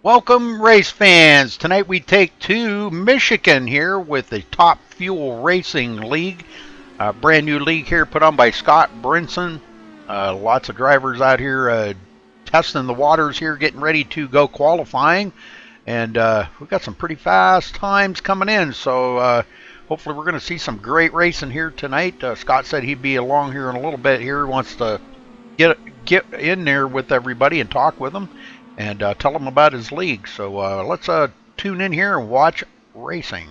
Welcome, race fans. Tonight we take to Michigan here with the Top Fuel Racing League, a brand new league here put on by Scott Brinson. Lots of drivers out here testing the waters here, getting ready to go qualifying. And we've got some pretty fast times coming in, so hopefully we're going to see some great racing here tonight. Scott said he'd be along here in a little bit here. He wants to get in there with everybody and talk with them and tell them about his league. So let's tune in here and watch racing.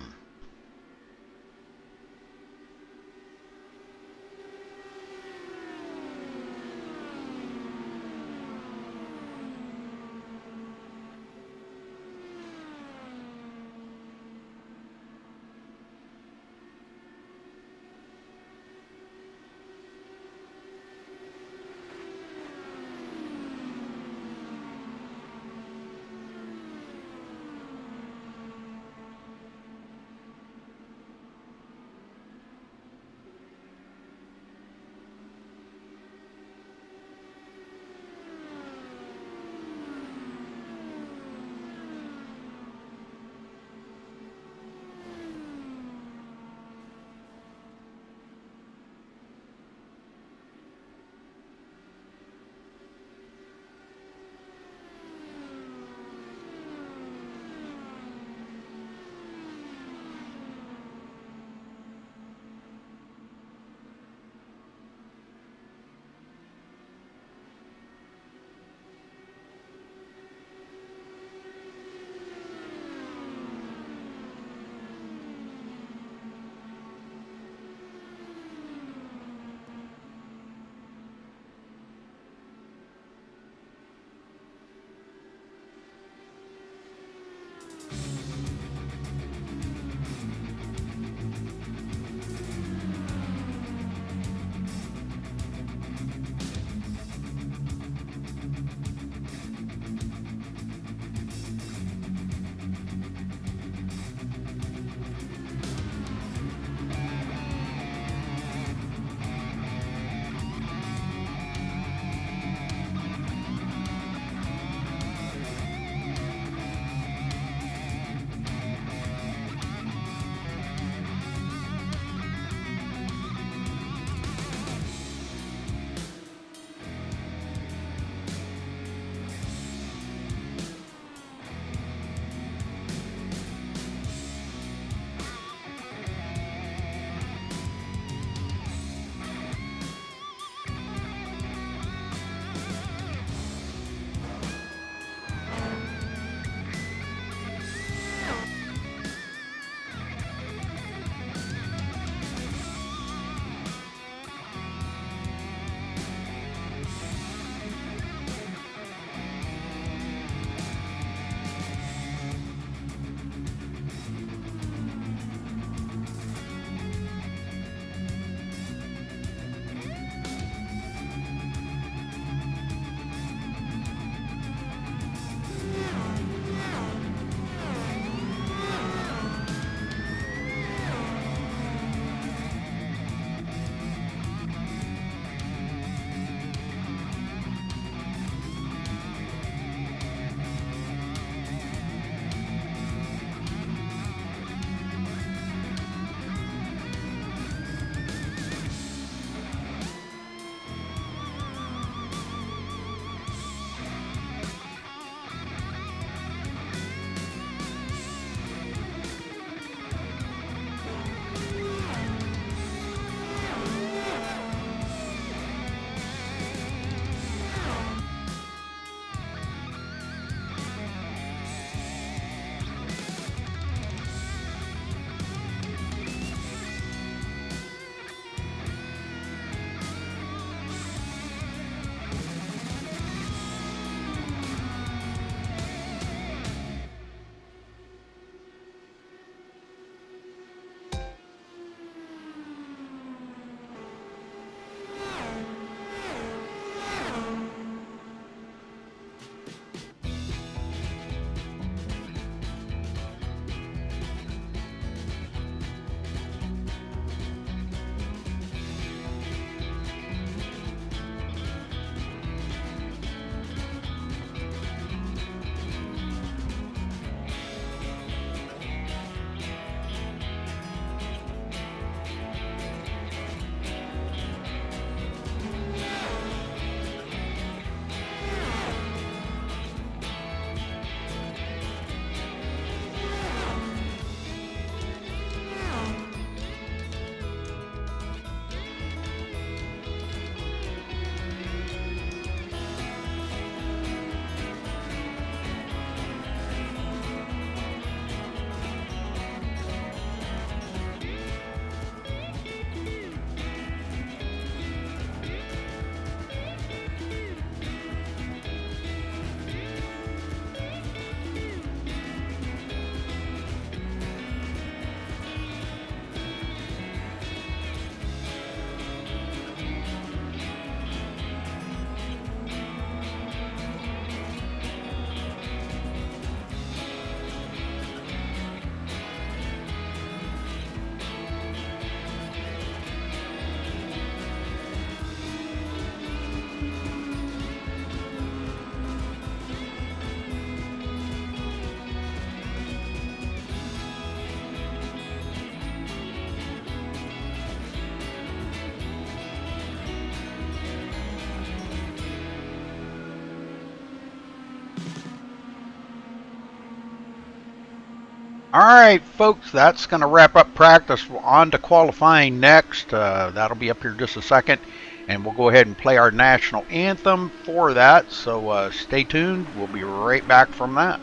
All right, folks, that's going to wrap up practice. On to qualifying next. That'll be up here just a second, and we'll go ahead and play our national anthem for that. So stay tuned. We'll be right back from that.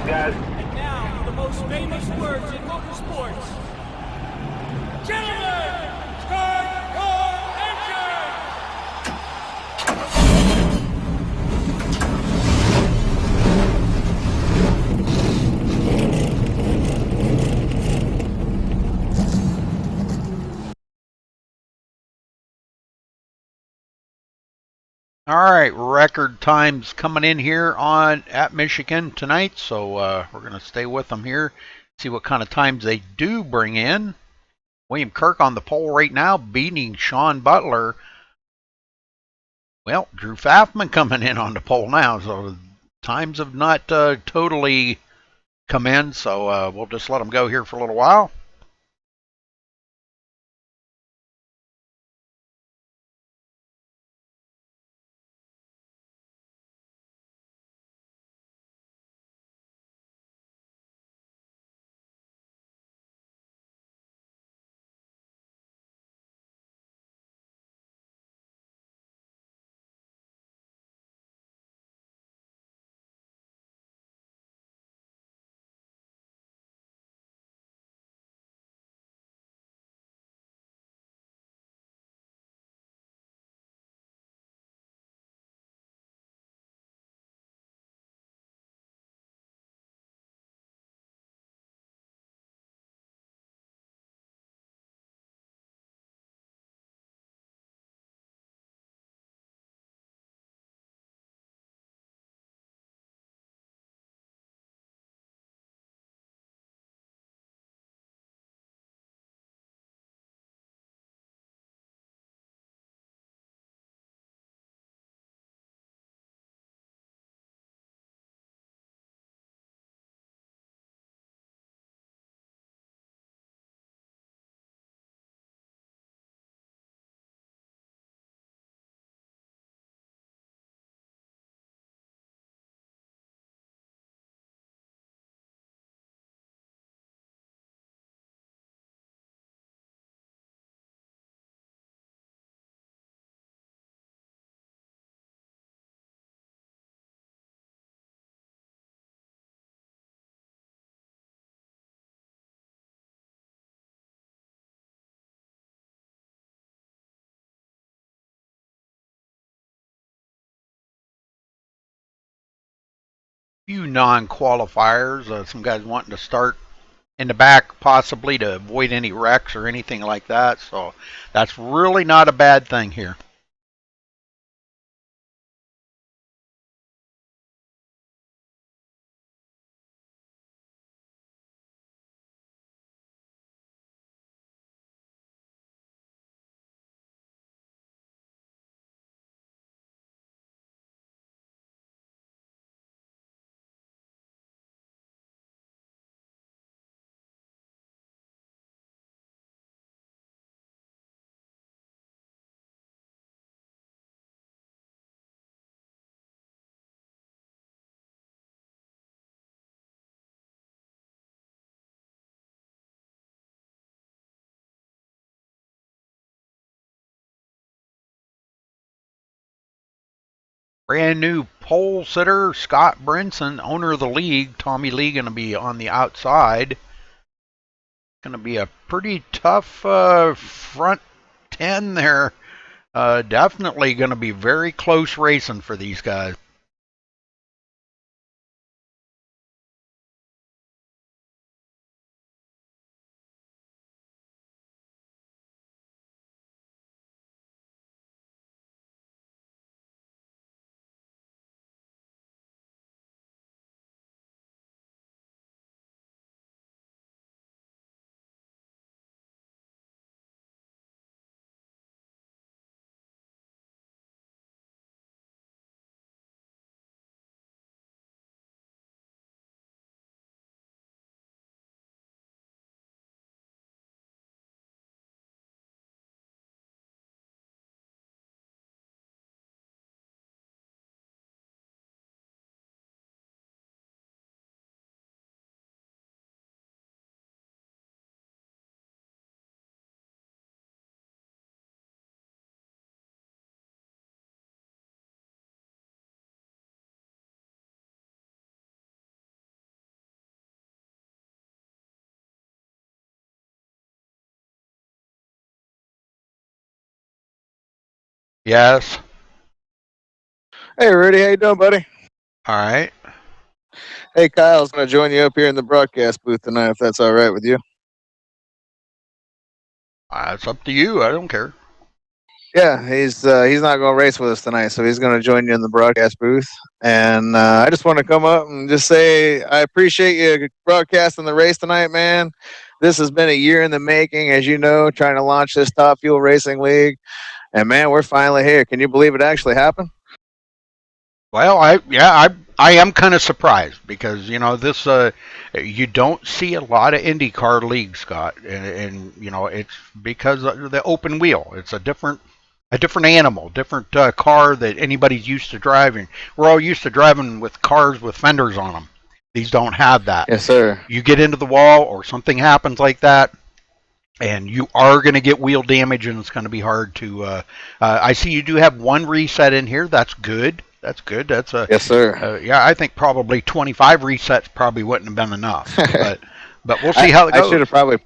Guys. And now, the most famous words in motorsports. Gentlemen, start your engine! All right, record times coming in here at Michigan tonight, so we're going to stay with them here, see what kind of times they do bring in. William Kirk on the pole right now, beating Sean Butler. Well, Drew Pfaffman coming in on the pole now, so times have not totally come in, so we'll just let them go here for a little while. Few non-qualifiers, some guys wanting to start in the back possibly to avoid any wrecks or anything like that, so that's really not a bad thing here. Brand new pole sitter, Scott Brinson, owner of the league. Tommy Lee going to be on the outside. Going to be a pretty tough front 10 there. Definitely going to be very close racing for these guys. Yes. Hey, Rudy, how you doing, buddy? All right. Hey, Kyle's going to join you up here in the broadcast booth tonight, if that's all right with you. It's up to you. I don't care. Yeah, he's not going to race with us tonight, so he's going to join you in the broadcast booth. And I just want to come up and just say I appreciate you broadcasting the race tonight, man. This has been a year in the making, as you know, trying to launch this Top Fuel Racing League. And man, we're finally here. Can you believe it actually happened? Well, I am kind of surprised because this you don't see a lot of IndyCar leagues, Scott, and it's because of the open wheel. It's a different animal, different car that anybody's used to driving. We're all used to driving with cars with fenders on them. These don't have that. Yes, sir. You get into the wall or something happens like that, and you are going to get wheel damage, and it's going to be hard to. I see you do have one reset in here. That's good. That's good. That's a Yes, sir. yeah. I think probably 25 resets probably wouldn't have been enough, but we'll see how it goes. I should have probably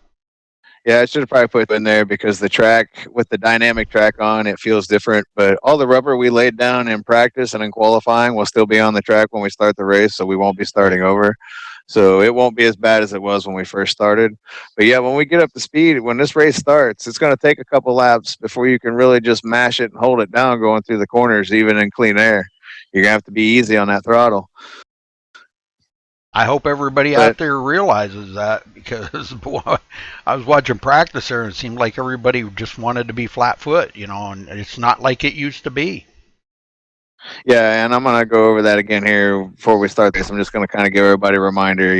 Yeah, I should have probably put it in there because the track with the dynamic track on, it feels different. But all the rubber we laid down in practice and in qualifying will still be on the track when we start the race, so we won't be starting over. So it won't be as bad as it was when we first started. But yeah, when we get up to speed, when this race starts, it's going to take a couple laps before you can really just mash it and hold it down going through the corners, even in clean air. You're going to have to be easy on that throttle. I hope everybody out there realizes that because boy, I was watching practice there and it seemed like everybody just wanted to be flat foot, and it's not like it used to be. Yeah, and I'm going to go over that again here before we start this. I'm just going to kind of give everybody a reminder,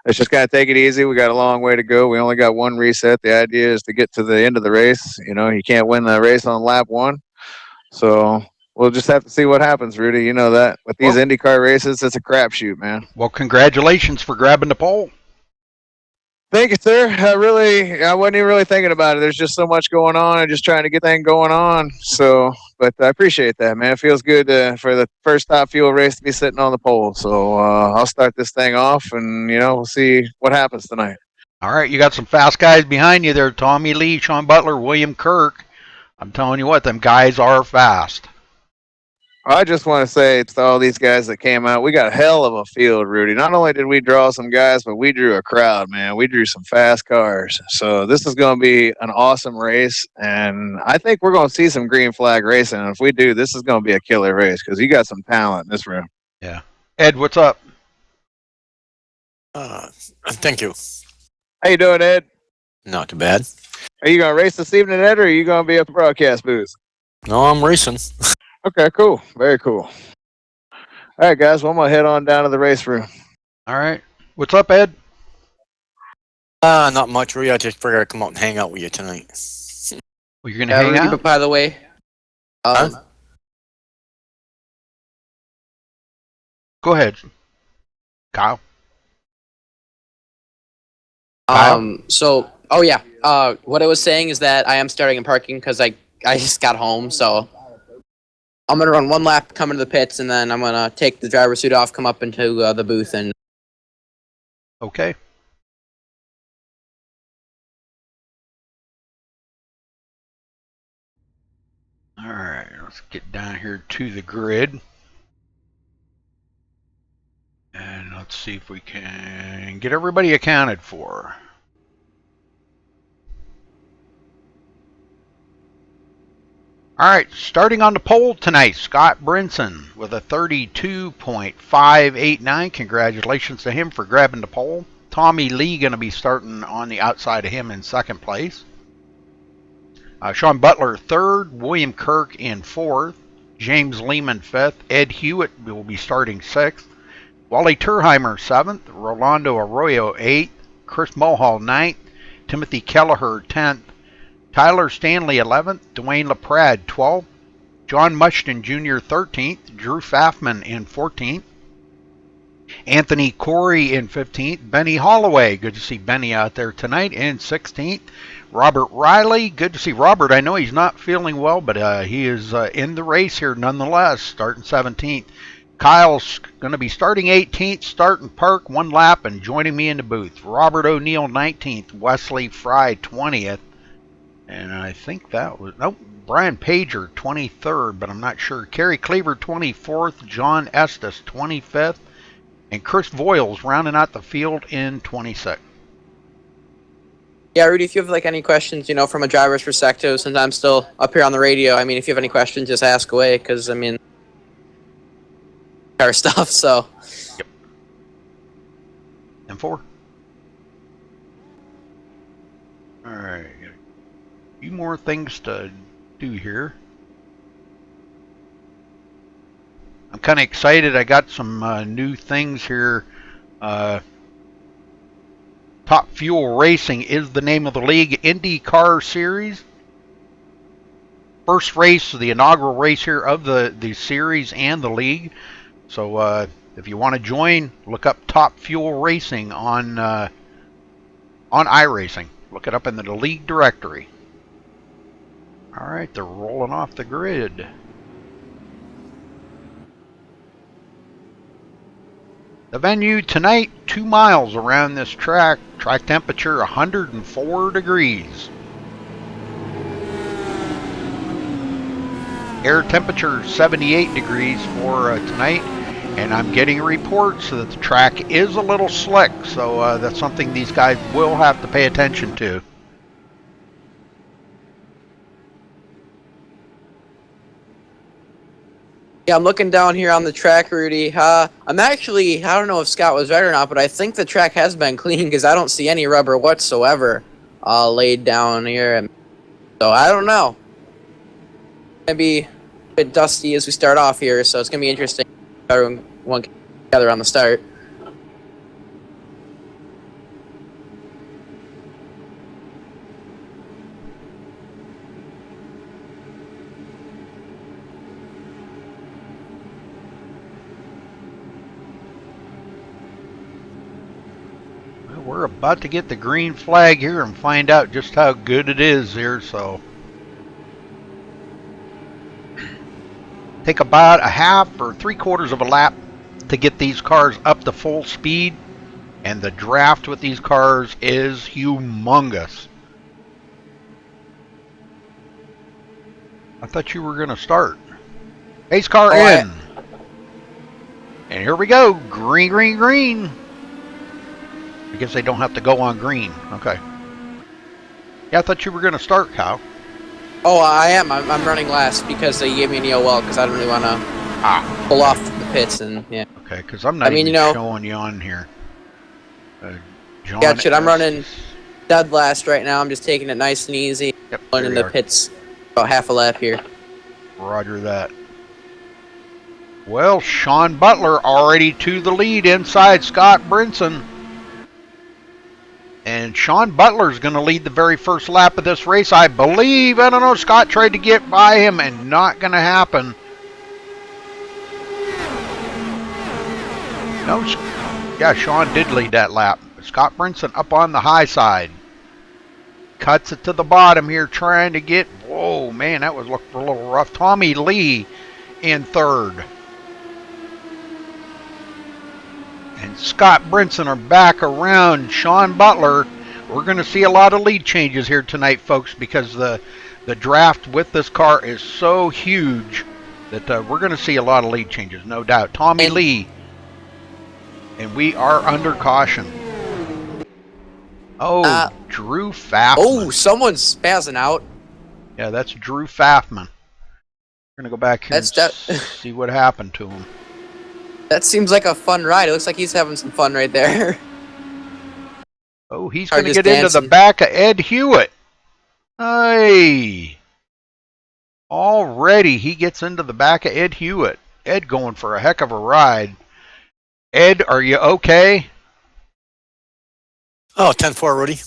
let's just kind of take it easy. We got a long way to go. We only got one reset. The idea is to get to the end of the race. You can't win the race on lap one. So we'll just have to see what happens, Rudy. You know that. With these IndyCar races, it's a crapshoot, man. Well, congratulations for grabbing the pole. Thank you, sir. I wasn't even really thinking about it. There's just so much going on and just trying to get things going on. So, but I appreciate that, man. It feels good for the first Top Fuel race to be sitting on the pole. So I'll start this thing off and, we'll see what happens tonight. All right. You got some fast guys behind you there. Tommy Lee, Sean Butler, William Kirk. I'm telling you what, them guys are fast. I just want to say to all these guys that came out, we got a hell of a field, Rudy. Not only did we draw some guys, but we drew a crowd, man. We drew some fast cars. So this is going to be an awesome race, and I think we're going to see some green flag racing. And if we do, this is going to be a killer race because you got some talent in this room. Yeah. Ed, what's up? Thank you. How you doing, Ed? Not too bad. Are you going to race this evening, Ed, or are you going to be at the broadcast booth? No, I'm racing. Okay, cool. Very cool. All right, guys. Well, I'm going to head on down to the race room. All right. What's up, Ed? Not much, really. I just figured I'd come out and hang out with you tonight. Well, you're going to hang out? But by the way, Go ahead, Kyle. what I was saying is that I am starting in parking because I just got home, so I'm going to run one lap, come into the pits, and then I'm going to take the driver's suit off, come up into the booth, and... Okay. All right, let's get down here to the grid. And let's see if we can get everybody accounted for. All right, starting on the pole tonight, Scott Brinson with a 32.589. Congratulations to him for grabbing the pole. Tommy Lee going to be starting on the outside of him in second place. Sean Butler third, William Kirk in fourth, James Lehman fifth, Ed Hewitt will be starting sixth, Wally Turheimer seventh, Rolando Arroyo eighth, Chris Mulhall ninth, Timothy Kelleher 10th, Tyler Stanley 11th, Dwayne LaPrade 12th, John Mushton Jr. 13th, Drew Pfaffman in 14th, Anthony Corey in 15th, Benny Holloway, good to see Benny out there tonight, in 16th, Robert Riley, good to see Robert. I know he's not feeling well, but he is in the race here nonetheless, starting 17th. Kyle's going to be starting 18th, starting park one lap and joining me in the booth. Robert O'Neill 19th, Wesley Fry 20th, and I think that was, nope, Brian Pager 23rd, but I'm not sure. Kerry Cleaver 24th, John Estes 25th, and Chris Voiles rounding out the field in 26th. Yeah, Rudy, if you have like any questions, you know, from a driver's perspective, since I'm still up here on the radio, I mean, if you have any questions, just ask away, because, I mean, car stuff, so. Yep. And 4. All right. A few more things to do here. I'm kind of excited. I got some new things here. Top Fuel Racing is the name of the league. IndyCar Series. First race, the inaugural race here of the series and the league. So if you want to join, look up Top Fuel Racing on iRacing. Look it up in the league directory. All right, they're rolling off the grid. The venue tonight, 2 miles around this track. Track temperature 104 degrees. Air temperature 78 degrees for tonight. And I'm getting reports that the track is a little slick. So that's something these guys will have to pay attention to. Yeah, I'm looking down here on the track, Rudy. I'm actually, I don't know if Scott was right or not, but I think the track has been clean because I don't see any rubber whatsoever laid down here. So I don't know. It's going to be a bit dusty as we start off here, so it's going to be interesting. Everyone can get together on the start. We're about to get the green flag here and find out just how good it is here, so take about a half or 3/4 of a lap to get these cars up to full speed, and the draft with these cars is humongous. I thought you were going to start. Ace car in. And here we go. Green, green, green. I guess they don't have to go on green. Okay. Yeah, I thought you were going to start, Kyle. Oh, I am. I'm running last because they gave me an EOL because I don't really want to pull off the pits and yeah. Okay, because I'm not even showing you on here. John yeah, shit, I'm running dead last right now. I'm just taking it nice and easy. Yep, going in the pits about half a lap here. Roger that. Well, Sean Butler already to the lead inside Scott Brinson. And Sean Butler's going to lead the very first lap of this race, I believe. I don't know, Scott tried to get by him and not going to happen. No, yeah, Sean did lead that lap. Scott Brinson up on the high side. Cuts it to the bottom here, trying to get, whoa, man, that was looking a little rough. Tommy Lee in third. And Scott Brinson are back around Sean Butler. We're going to see a lot of lead changes here tonight, folks, because the draft with this car is so huge that we're going to see a lot of lead changes, no doubt. Tommy Lee, and we are under caution. Oh, Drew Pfaffman. Oh, someone's spazzing out. Yeah, that's Drew Pfaffman. We're going to go back here and see what happened to him. That seems like a fun ride. It looks like he's having some fun right there. Oh, he's going to get into the back of Ed Hewitt. Hey. Already he gets into the back of Ed Hewitt. Ed going for a heck of a ride. Ed, are you okay? Oh, 10-4, Rudy.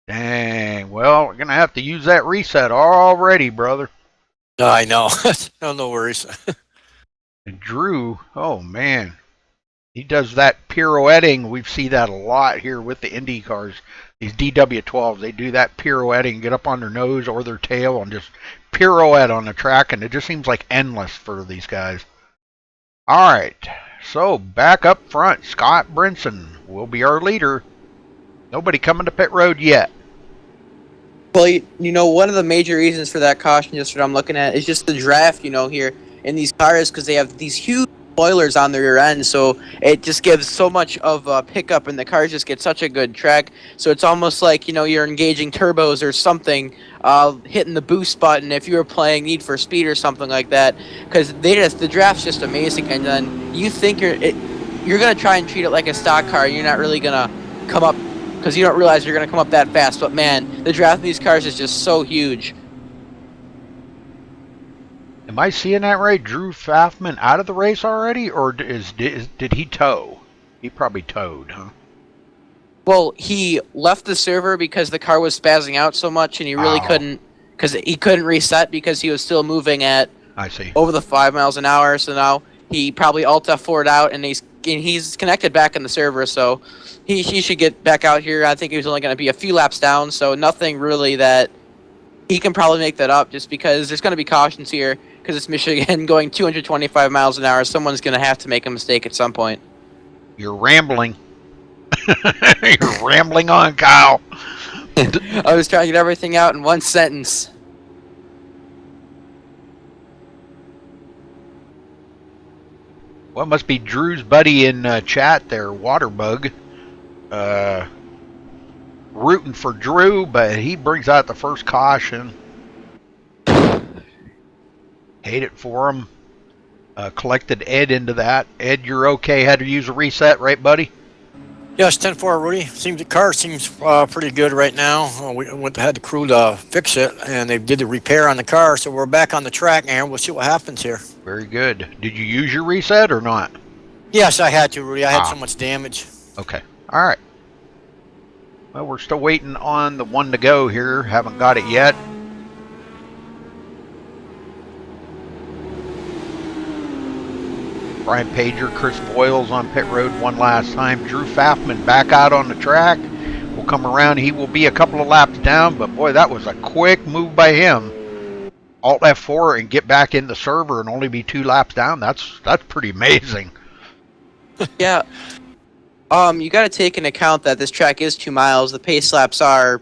Dang. Well, we're going to have to use that reset already, brother. I know. No worries. And Drew, oh man, he does that pirouetting. We see that a lot here with the Indy cars. These DW12s, they do that pirouetting, get up on their nose or their tail and just pirouette on the track, and it just seems like endless for these guys. All right, so back up front, Scott Brinson will be our leader. Nobody coming to pit road yet. Well, you know, one of the major reasons for that caution, just what I'm looking at, is just the draft, you know, here in these cars, because they have these huge spoilers on their rear end, so it just gives so much of a pickup, and the cars just get such a good track. So it's almost like, you know, you're engaging turbos or something, hitting the boost button if you were playing Need for Speed or something like that, because the draft's just amazing. And then you think you're gonna try and treat it like a stock car. You're not really gonna come up, because you don't realize you're gonna come up that fast. But man, the draft of these cars is just so huge. Am I seeing that right? Drew Pfaffman out of the race already, or did he tow? He probably towed, huh? Well, he left the server because the car was spazzing out so much, and he really couldn't, because he couldn't reset because he was still moving at over the 5 miles an hour. So now he probably Alt F4'd out, and he's connected back in the server, so he should get back out here. I think he was only going to be a few laps down, so nothing really that he can probably make that up, just because there's going to be cautions here. Because it's Michigan going 225 miles an hour, someone's going to have to make a mistake at some point. You're rambling. You're rambling on, Kyle. I was trying to get everything out in one sentence. Well, it must be Drew's buddy in chat there, Waterbug. Rooting for Drew, but he brings out the first caution. Hate it for him. Collected Ed into that. Ed, you're okay. Had to use a reset, right, buddy? Yes, 10-4, Rudy. The car seems pretty good right now. We had the crew to fix it, and they did the repair on the car, so we're back on the track, and we'll see what happens here. Very good. Did you use your reset or not? Yes, I had to, Rudy. I had so much damage. Okay. All right. Well, we're still waiting on the one to go here. Haven't got it yet. Brian Pager, Chris Boyles on pit road one last time. Drew Pfaffman back out on the track. Will come around. He will be a couple of laps down, but boy, that was a quick move by him. Alt F4 and get back in the server and only be 2 laps down. That's pretty amazing. Yeah. You got to take into account that this track is 2 miles. The pace laps are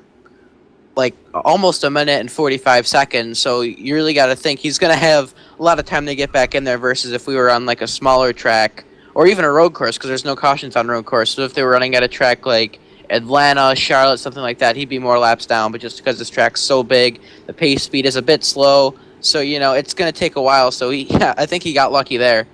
like almost a minute and 45 seconds. So you really got to think he's going to have a lot of time to get back in there versus if we were on like a smaller track or even a road course, because there's no cautions on road course. So if they were running at a track like Atlanta, Charlotte, something like that, he'd be more laps down. But just because this track's so big, the pace speed is a bit slow. So, you know, it's going to take a while. So, I think he got lucky there.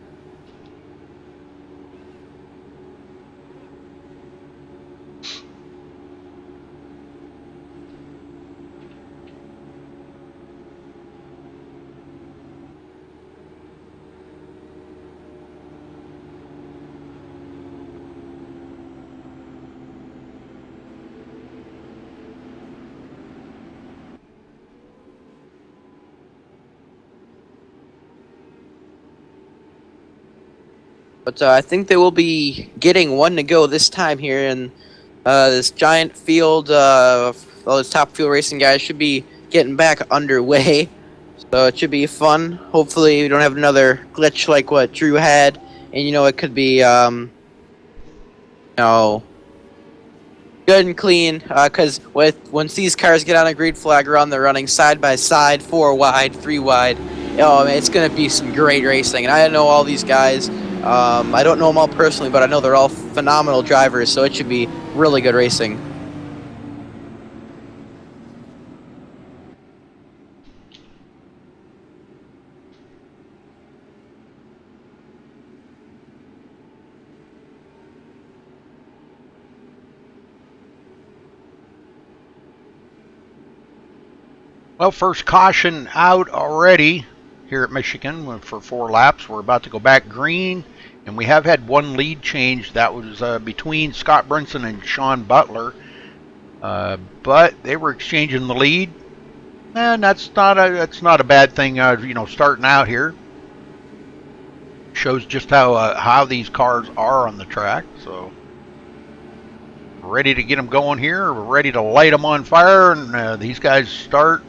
But I think they will be getting one to go this time here, and this giant field, all those top fuel racing guys should be getting back underway. So it should be fun. Hopefully we don't have another glitch like what Drew had. And it could be good and clean, because once these cars get on a green flag run, they're running side by side, 4 wide, 3 wide. Oh man, it's gonna be some great racing. And I know all these guys. I don't know them all personally, but I know they're all phenomenal drivers. So it should be really good racing. Well, first caution out already here at Michigan for 4 laps. We're about to go back green, and we have had one lead change. That was between Scott Brinson and Sean Butler, but they were exchanging the lead, and that's not a bad thing. Starting out here shows just how these cars are on the track. So ready to get them going here. We're ready to light them on fire, and these guys start.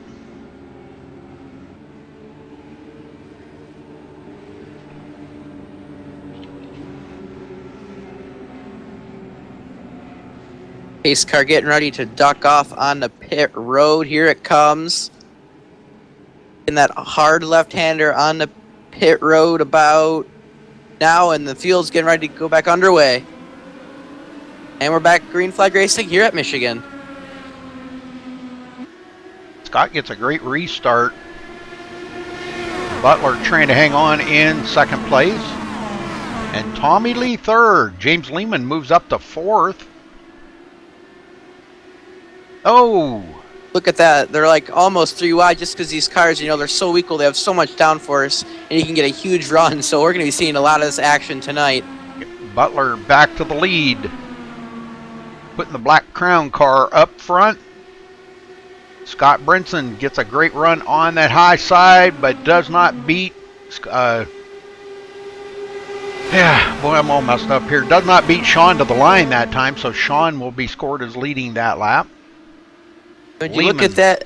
Pace car getting ready to duck off on the pit road. Here it comes. And that hard left-hander on the pit road about now, and the field's getting ready to go back underway. And we're back green flag racing here at Michigan. Scott gets a great restart. Butler trying to hang on in second place. And Tommy Lee third. James Lehman moves up to fourth. Oh! Look at that. They're like almost 3 wide just because these cars, they're so equal. They have so much downforce, and you can get a huge run. So we're going to be seeing a lot of this action tonight. Butler back to the lead. Putting the Black Crown car up front. Scott Brinson gets a great run on that high side, but does not beat... I'm all messed up here. Does not beat Sean to the line that time, so Sean will be scored as leading that lap. When you look at that,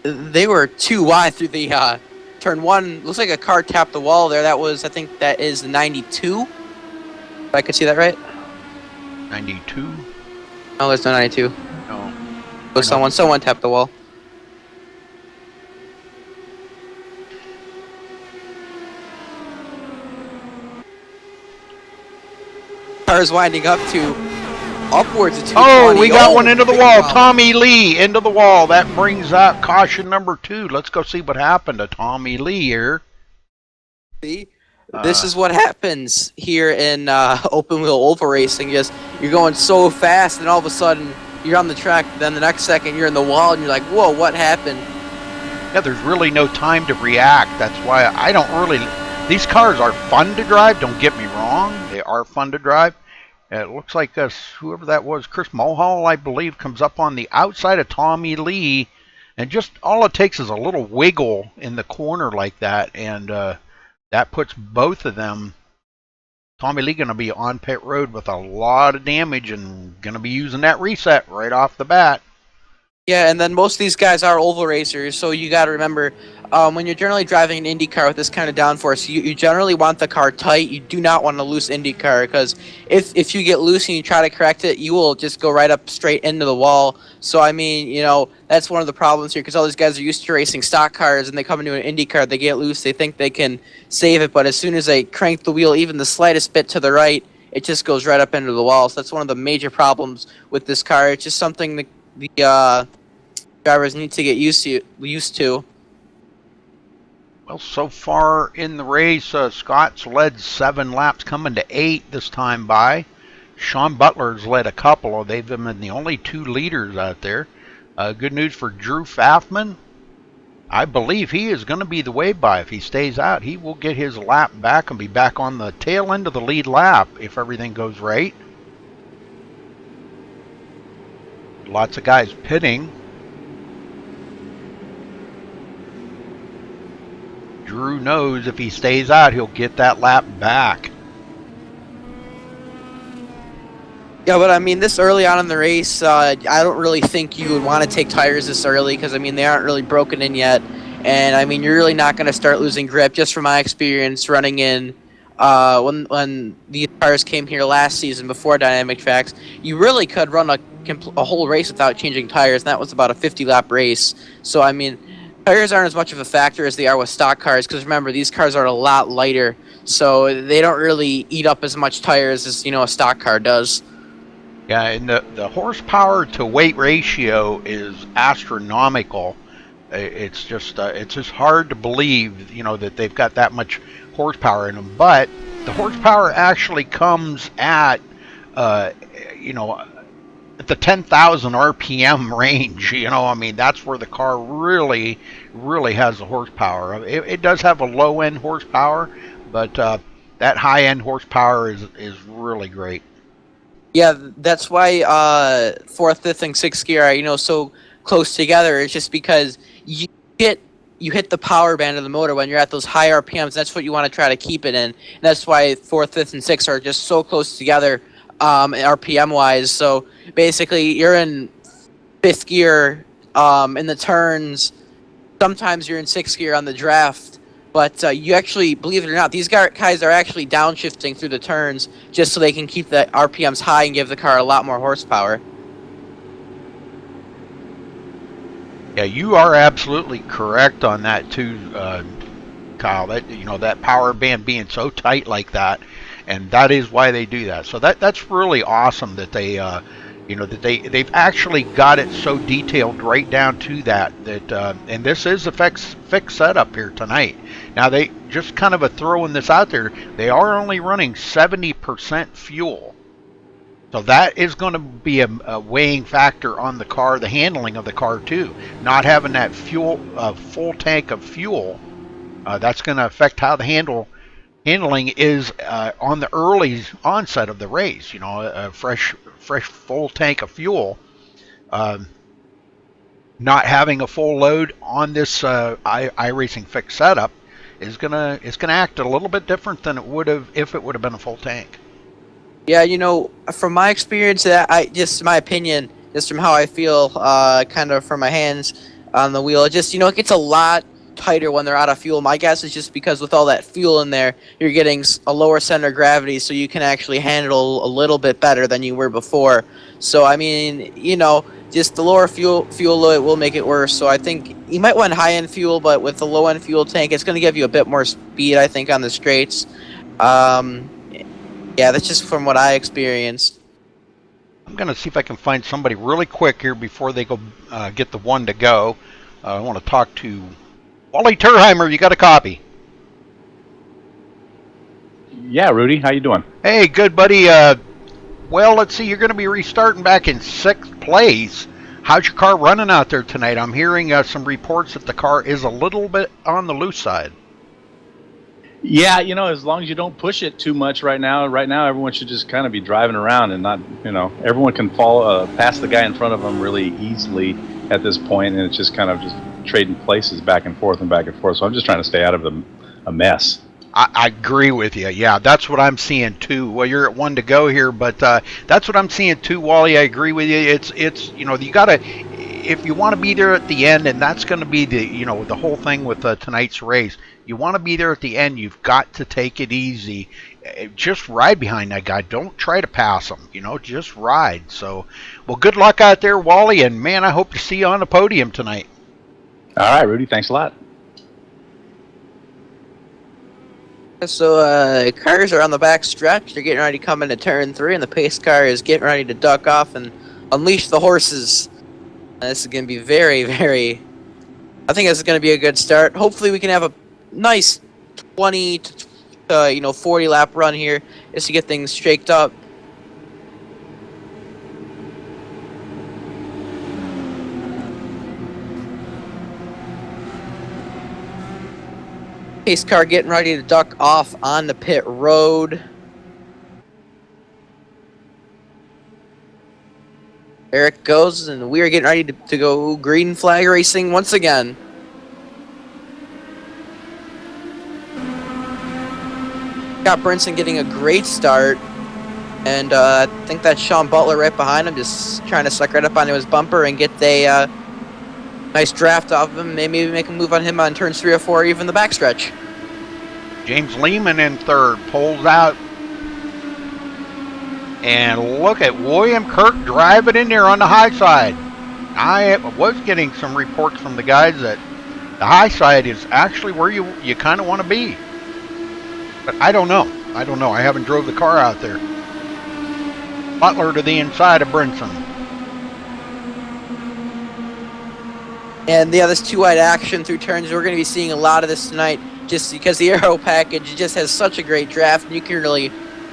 they were 2 wide through the turn 1. Looks like a car tapped the wall there. I think that is 92. If I could see that right. 92? No, there's no 92. No. Someone tapped the wall. Cars winding up to upwards of 220. Oh, we got one into the wall. Wow. Tommy Lee into the wall. That brings out caution number 2. Let's go see what happened to Tommy Lee here. See? This is what happens here in open wheel oval racing. You're going so fast, and all of a sudden you're on the track. Then the next second you're in the wall, and you're like, "Whoa, what happened?" Yeah, there's really no time to react. That's why I don't really. These cars are fun to drive. Don't get me wrong; they are fun to drive. It looks like whoever that was, Chris Mulhall, I believe, comes up on the outside of Tommy Lee, and just all it takes is a little wiggle in the corner like that, and that puts both of them. Tommy Lee going to be on pit road with a lot of damage and going to be using that reset right off the bat. Yeah, and then most of these guys are oval racers, so you got to remember, when you're generally driving an Indy car with this kind of downforce, you generally want the car tight. You do not want a loose Indy car, because if you get loose and you try to correct it, you will just go right up straight into the wall. So, I mean, that's one of the problems here, because all these guys are used to racing stock cars, and they come into an Indy car, they get loose, they think they can save it, but as soon as they crank the wheel even the slightest bit to the right, it just goes right up into the wall. So that's one of the major problems with this car. It's just something that the drivers need to get used to. Well, so far in the race, Scott's led 7 laps, coming to 8 this time by. Sean Butler's led a couple. They've been the only 2 leaders out there. Good news for Drew Pfaffman. I believe he is going to be the way by. If he stays out, he will get his lap back and be back on the tail end of the lead lap if everything goes right. Lots of guys pitting. Drew knows if he stays out, he'll get that lap back. Yeah, but I mean, this early on in the race, I don't really think you would want to take tires this early, because I mean, they aren't really broken in yet. And I mean, you're really not going to start losing grip. Just from my experience running in when these cars came here last season before dynamic tracks, you really could run a whole race without changing tires, and that was about a 50-lap race. So I mean, tires aren't as much of a factor as they are with stock cars, because remember, these cars are a lot lighter, so they don't really eat up as much tires as a stock car does. Yeah, and the horsepower to weight ratio is astronomical. It's just hard to believe, that they've got that much horsepower in them. But the horsepower actually comes at, at the 10,000 RPM range. I mean, that's where the car really, really has the horsepower. It does have a low-end horsepower, but that high-end horsepower is really great. Yeah, that's why fourth, fifth, and sixth gear are so close together. It's just because you hit the power band of the motor when you're at those high RPMs. That's what you want to try to keep it in. And that's why fourth, fifth, and sixth are just so close together RPM wise. So basically, you're in fifth gear in the turns. Sometimes you're in sixth gear on the draft. But you actually, believe it or not, these guys are actually downshifting through the turns just so they can keep the RPMs high and give the car a lot more horsepower. Yeah, you are absolutely correct on that too, Kyle. That that power band being so tight like that, and that is why they do that. So that's really awesome that they they've actually got it so detailed right down to that and this is a fixed setup here tonight. Now they just kind of throwing this out there. They are only running 70% fuel. So that is going to be a weighing factor on the car, the handling of the car too. Not having that fuel, full tank of fuel, that's going to affect how the handling is on the early onset of the race. A fresh full tank of fuel. Not having a full load on this iRacing fixed setup is gonna act a little bit different than it would have if it would have been a full tank. Yeah, from my experience, just my opinion, just from how I feel, kind of from my hands on the wheel, it gets a lot tighter when they're out of fuel. My guess is just because with all that fuel in there, you're getting a lower center of gravity, so you can actually handle a little bit better than you were before. So, I mean, just the lower fuel load will make it worse. So I think you might want high-end fuel, but with the low-end fuel tank, it's going to give you a bit more speed, I think, on the straights. Yeah, that's just from what I experienced. I'm going to see if I can find somebody really quick here before they go get the one to go. I want to talk to Wally Terheimer. You got a copy? Yeah, Rudy, how you doing? Hey, good, buddy. Well, let's see. You're going to be restarting back in 6th place. How's your car running out there tonight? I'm hearing some reports that the car is a little bit on the loose side. Yeah, as long as you don't push it too much right now everyone should just kind of be driving around and not, everyone can fall past the guy in front of them really easily at this point, and it's just kind of just trading places back and forth. So I'm just trying to stay out of a mess. I agree with you. Yeah, that's what I'm seeing too. Well, you're at 1 to go here, but that's what I'm seeing too, Wally. I agree with you. It's you gotta, if you want to be there at the end, and that's going to be the whole thing with tonight's race. You want to be there at the end. You've got to take it easy. Just ride behind that guy. Don't try to pass him. Just ride. So, well, good luck out there, Wally. And man, I hope to see you on the podium tonight. All right, Rudy. Thanks a lot. So, cars are on the back stretch. They're getting ready to come into turn 3, and the pace car is getting ready to duck off and unleash the horses. This is going to be very, very... I think this is going to be a good start. Hopefully we can have a nice 20 to 40 lap run here just to get things shaked up. Pace car getting ready to duck off on the pit road. There it goes, and we are getting ready to go green flag racing once again. Scott Brinson getting a great start, and I think that's Sean Butler right behind him, just trying to suck right up onto his bumper and get Nice draft off him. Maybe make a move on him on turns 3 or 4, or even the backstretch. James Lehman in third, pulls out. And look at William Kirk driving in there on the high side. I was getting some reports from the guys that the high side is actually where you kind of want to be. But I don't know. I haven't drove the car out there. Butler to the inside of Brinson. And yeah, this two-wide action through turns, we're going to be seeing a lot of this tonight just because the aero package just has such a great draft, and you can really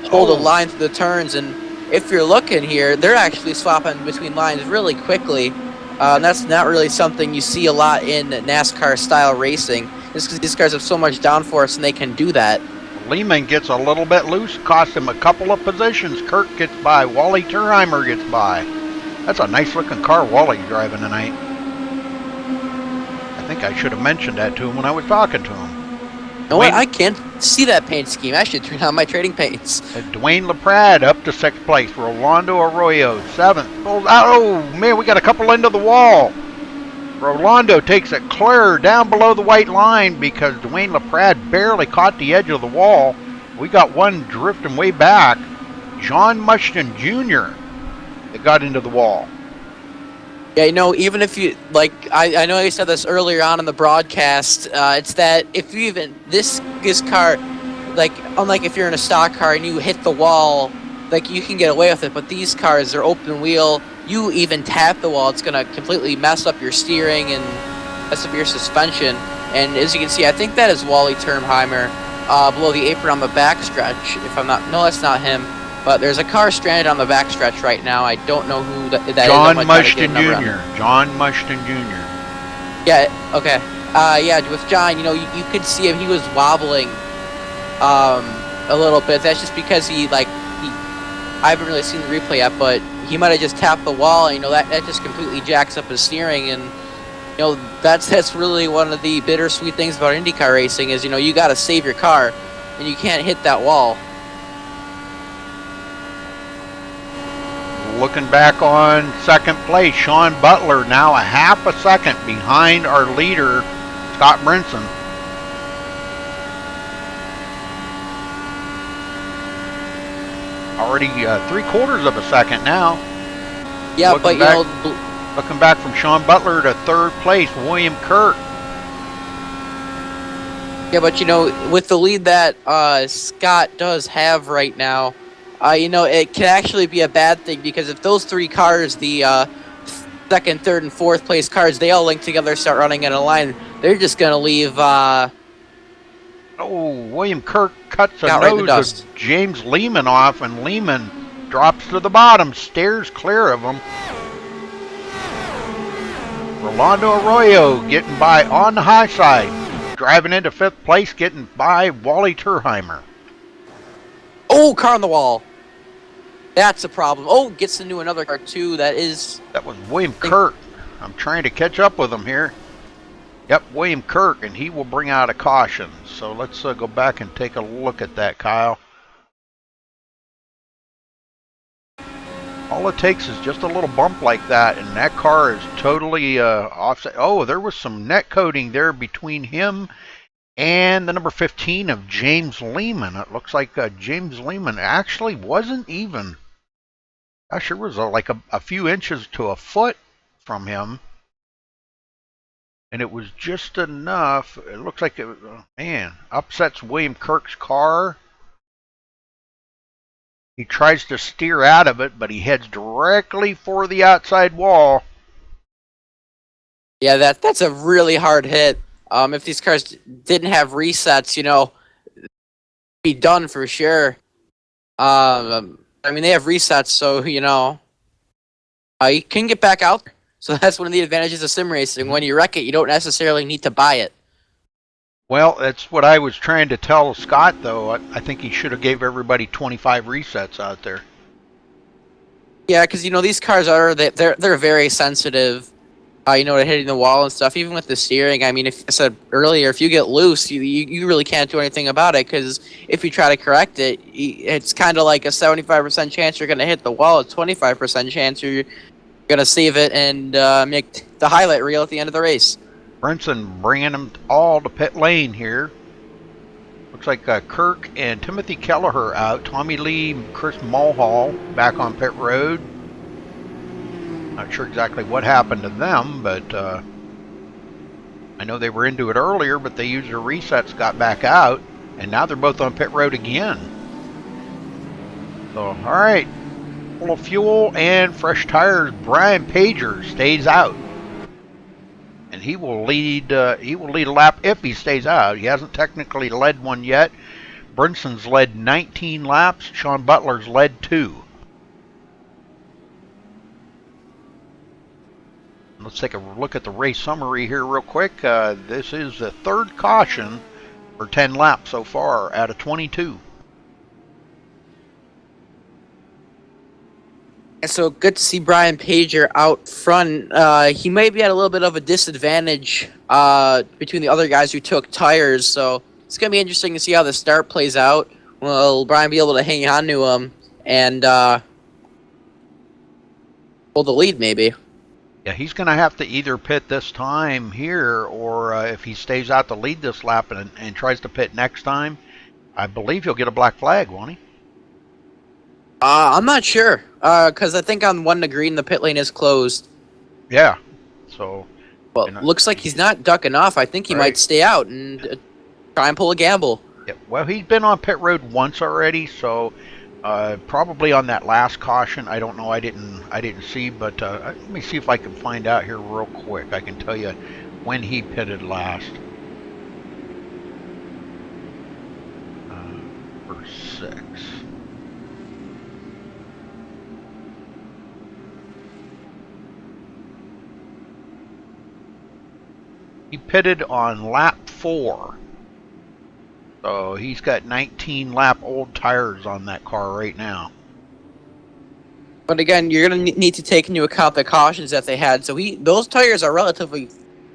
hold a line through the turns. And if you're looking here, they're actually swapping between lines really quickly. And that's not really something you see a lot in NASCAR-style racing, just because these cars have so much downforce and they can do that. Lehman gets a little bit loose, cost him a couple of positions. Kirk gets by, Wally Turheimer gets by. That's a nice-looking car Wally's driving tonight. I think I should have mentioned that to him when I was talking to him. You know what? I can't see that paint scheme. I should turn on my trading paints. Dwayne LaPrade up to 6th place. Rolando Arroyo, 7th. Oh, man, we got a couple into the wall. Rolando takes it clear down below the white line because Dwayne LaPrade barely caught the edge of the wall. We got one drifting way back. John Mushton Jr. that got into the wall. Yeah, you know, even if you, like, I know you said this earlier on in the broadcast, it's that if you even, this car, like, unlike if you're in a stock car and you hit the wall, like, you can get away with it, but these cars, they're open wheel, you even tap the wall, it's going to completely mess up your steering and mess up your suspension. And as you can see, I think that is Wally Turheimer below the apron on the backstretch, if I'm not, no, that's not him. But there's a car stranded on the backstretch right now. I don't know who that is. John Mushton Jr. John Mushton Jr. Yeah, okay. Yeah, with John, you know, you could see him. He was wobbling a little bit. That's just because I haven't really seen the replay yet, but he might have just tapped the wall. And, you know, that just completely jacks up his steering. And, you know, that's really one of the bittersweet things about IndyCar racing is, you know, you got to save your car, and you can't hit that wall. Looking back on 2nd place, Sean Butler now a half a second behind our leader, Scott Brinson. Already 3/4 of a second now. Yeah, but you know, looking back from Sean Butler to 3rd place, William Kirk. Yeah, but you know, with the lead that Scott does have right now, you know, it can actually be a bad thing because if those 3 cars, the 2nd, 3rd, and 4th place cars, they all link together, start running in a line, they're just going to leave... William Kirk cuts a right nose of James Lehman off, and Lehman drops to the bottom, stares clear of him. Rolando Arroyo getting by on the high side, driving into 5th place, getting by Wally Turheimer. Oh, car on the wall. That's a problem. Oh, gets into another car too. That was William Kirk. I'm trying to catch up with him here. Yep, William Kirk, and he will bring out a caution. So let's go back and take a look at that, Kyle. All it takes is just a little bump like that, and that car is totally offset. Oh, there was some net coating there between him and the number 15 of James Lehman. It looks like James Lehman actually wasn't even. I sure was like a few inches to a foot from him. And it was just enough. It looks like it, man, upsets William Kirk's car. He tries to steer out of it, but he heads directly for the outside wall. Yeah, that's a really hard hit. If these cars didn't have resets, you know, be done for sure. I mean, they have resets, so, you know, you can get back out there. So that's one of the advantages of sim racing. When you wreck it, you don't necessarily need to buy it. Well, that's what I was trying to tell Scott, though. I think he should have gave everybody 25 resets out there. Yeah, because, you know, these cars they're very sensitive. You know, to hitting the wall and stuff. Even with the steering, I mean, if I said earlier, if you get loose, you really can't do anything about it. Because if you try to correct it, it's kind of like a 75% chance you're going to hit the wall. A 25% chance you're going to save it and make the highlight reel at the end of the race. Brinson bringing them all to pit lane here. Looks like Kirk and Timothy Kelleher out. Tommy Lee, Chris Mulhall back on pit road. Not sure exactly what happened to them, but I know they were into it earlier, but they used their resets, got back out, and now they're both on pit road again. So, all right, full of fuel and fresh tires. Brian Pager stays out, and he will lead a lap if he stays out. He hasn't technically led one yet. Brinson's led 19 laps. Sean Butler's led 2. Let's take a look at the race summary here real quick. This is the third caution for 10 laps so far out of 22. And so good to see Brian Pager out front. He may be at a little bit of a disadvantage between the other guys who took tires, so it's going to be interesting to see how the start plays out. Will Brian be able to hang on to him and hold the lead maybe? Yeah, he's going to have to either pit this time here, or if he stays out to lead this lap and tries to pit next time, I believe he'll get a black flag, won't he? I'm not sure, because I think on 1 to green the pit lane is closed. Yeah, so... Well, looks like he's not ducking off. I think he might stay out and try and pull a gamble. Yeah, well, he's been on pit road once already, so probably on that last caution. I don't know. I didn't see, but let me see if I can find out here real quick. I can tell you when he pitted last. For 6. He pitted on lap 4. So he's got 19 lap old tires on that car right now. But again, you're going to need to take into account the cautions that they had. So those tires are relatively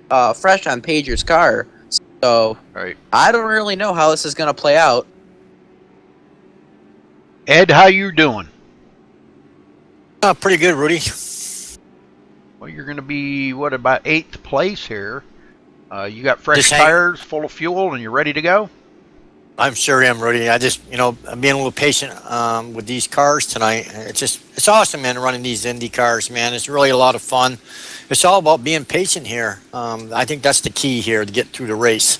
fresh on Pager's car. So I don't really know how this is going to play out. Ed, how you doing? Pretty good, Rudy. Well, you're going to be, what, about 8th place here. You got fresh tires, full of fuel, and you're ready to go? I'm sure am, Rudy. I'm being a little patient with these cars tonight. It's awesome, man, running these Indy cars, man. It's really a lot of fun. It's all about being patient here. I think that's the key here to get through the race.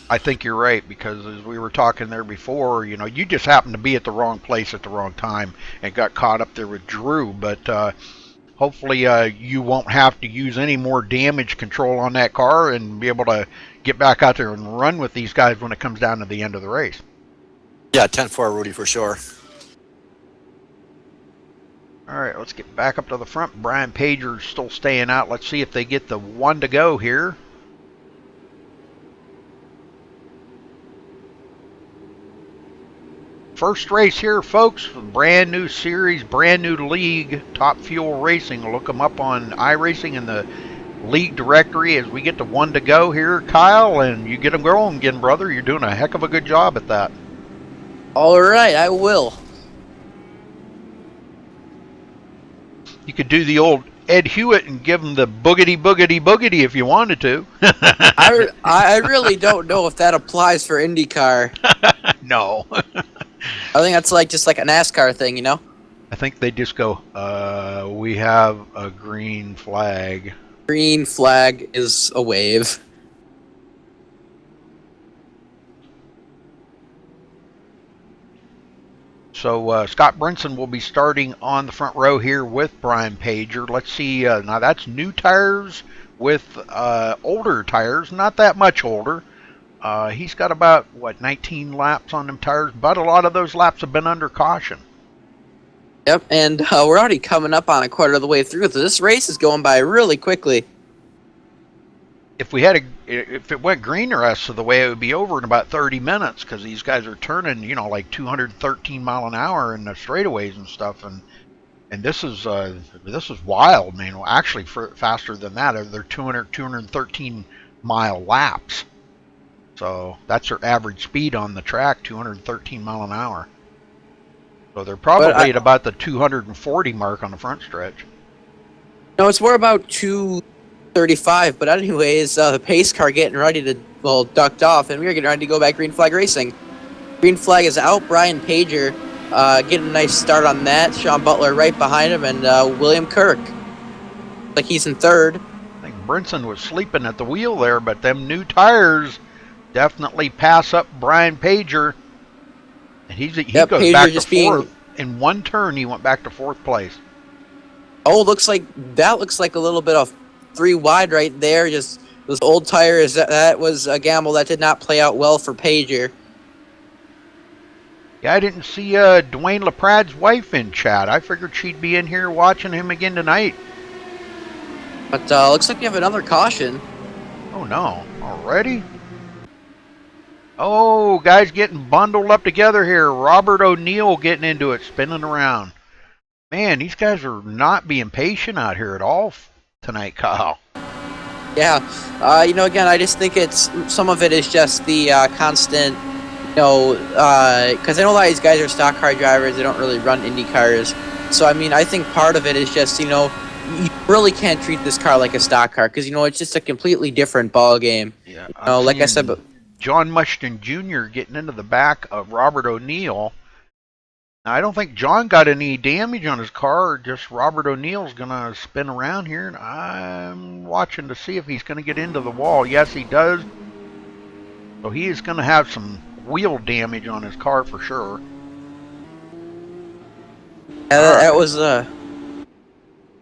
I think you're right, because as we were talking there before, you just happened to be at the wrong place at the wrong time and got caught up there with Drew, but hopefully you won't have to use any more damage control on that car and be able to get back out there and run with these guys when it comes down to the end of the race. Yeah, 10-4, Rudy, for sure. All right, let's get back up to the front. Brian Pager's still staying out. Let's see if they get the 1 to go here. First race here, folks. Brand new series, brand new league, Top Fuel Racing. Look them up on iRacing in the league directory as we get to 1 to go here, Kyle, and you get them going again, brother. You're doing a heck of a good job at that. All right, I will. You could do the old Ed Hewitt and give him the boogity, boogity, boogity if you wanted to. I really don't know if that applies for IndyCar. No. I think that's just like a NASCAR thing, I think they just go, we have a green flag. Green flag is a wave. So Scott Brinson will be starting on the front row here with Brian Pager. Let's see, now that's new tires with older tires, not that much older. He's got about, 19 laps on them tires, but a lot of those laps have been under caution. Yep, and we're already coming up on a quarter of the way through, so this race is going by really quickly. If it went green the rest of the way, it would be over in about 30 minutes, because these guys are turning, like 213 mile an hour in the straightaways and stuff, and this is wild, man. Well, actually, faster than that. They're 213 mile laps. So that's their average speed on the track, 213 mile an hour. So they're probably at about the 240 mark on the front stretch. No, it's more about 35. But anyways, the pace car getting ready to, well, ducked off, and we are getting ready to go back green flag racing. Green flag is out. Brian Pager getting a nice start on that. Sean Butler right behind him, and William Kirk. Like he's in third. I think Brinson was sleeping at the wheel there, but them new tires definitely pass up Brian Pager. And he Yep, goes Pager back to just fourth. In one turn, he went back to fourth place. Oh, looks like a little bit of 3 wide right there. Just those old tires. That was a gamble that did not play out well for Pager. Yeah, I didn't see Dwayne LaPrad's wife in chat. I figured she'd be in here watching him again tonight. But looks like we have another caution. Oh no, already? Oh, guys getting bundled up together here. Robert O'Neill getting into it, spinning around. Man, these guys are not being patient out here at all tonight, Kyle. Yeah, again, I just think some of it is just the constant, because I know a lot of these guys are stock car drivers. They don't really run Indy cars. So, I mean, I think part of it is just, you really can't treat this car like a stock car because, it's just a completely different ball game. Yeah, like I said, but John Mushton Jr. getting into the back of Robert O'Neill. Now, I don't think John got any damage on his car. Just Robert O'Neill's going to spin around here, and I'm watching to see if he's going to get into the wall. Yes, he does. So he is going to have some wheel damage on his car for sure. Yeah, that was that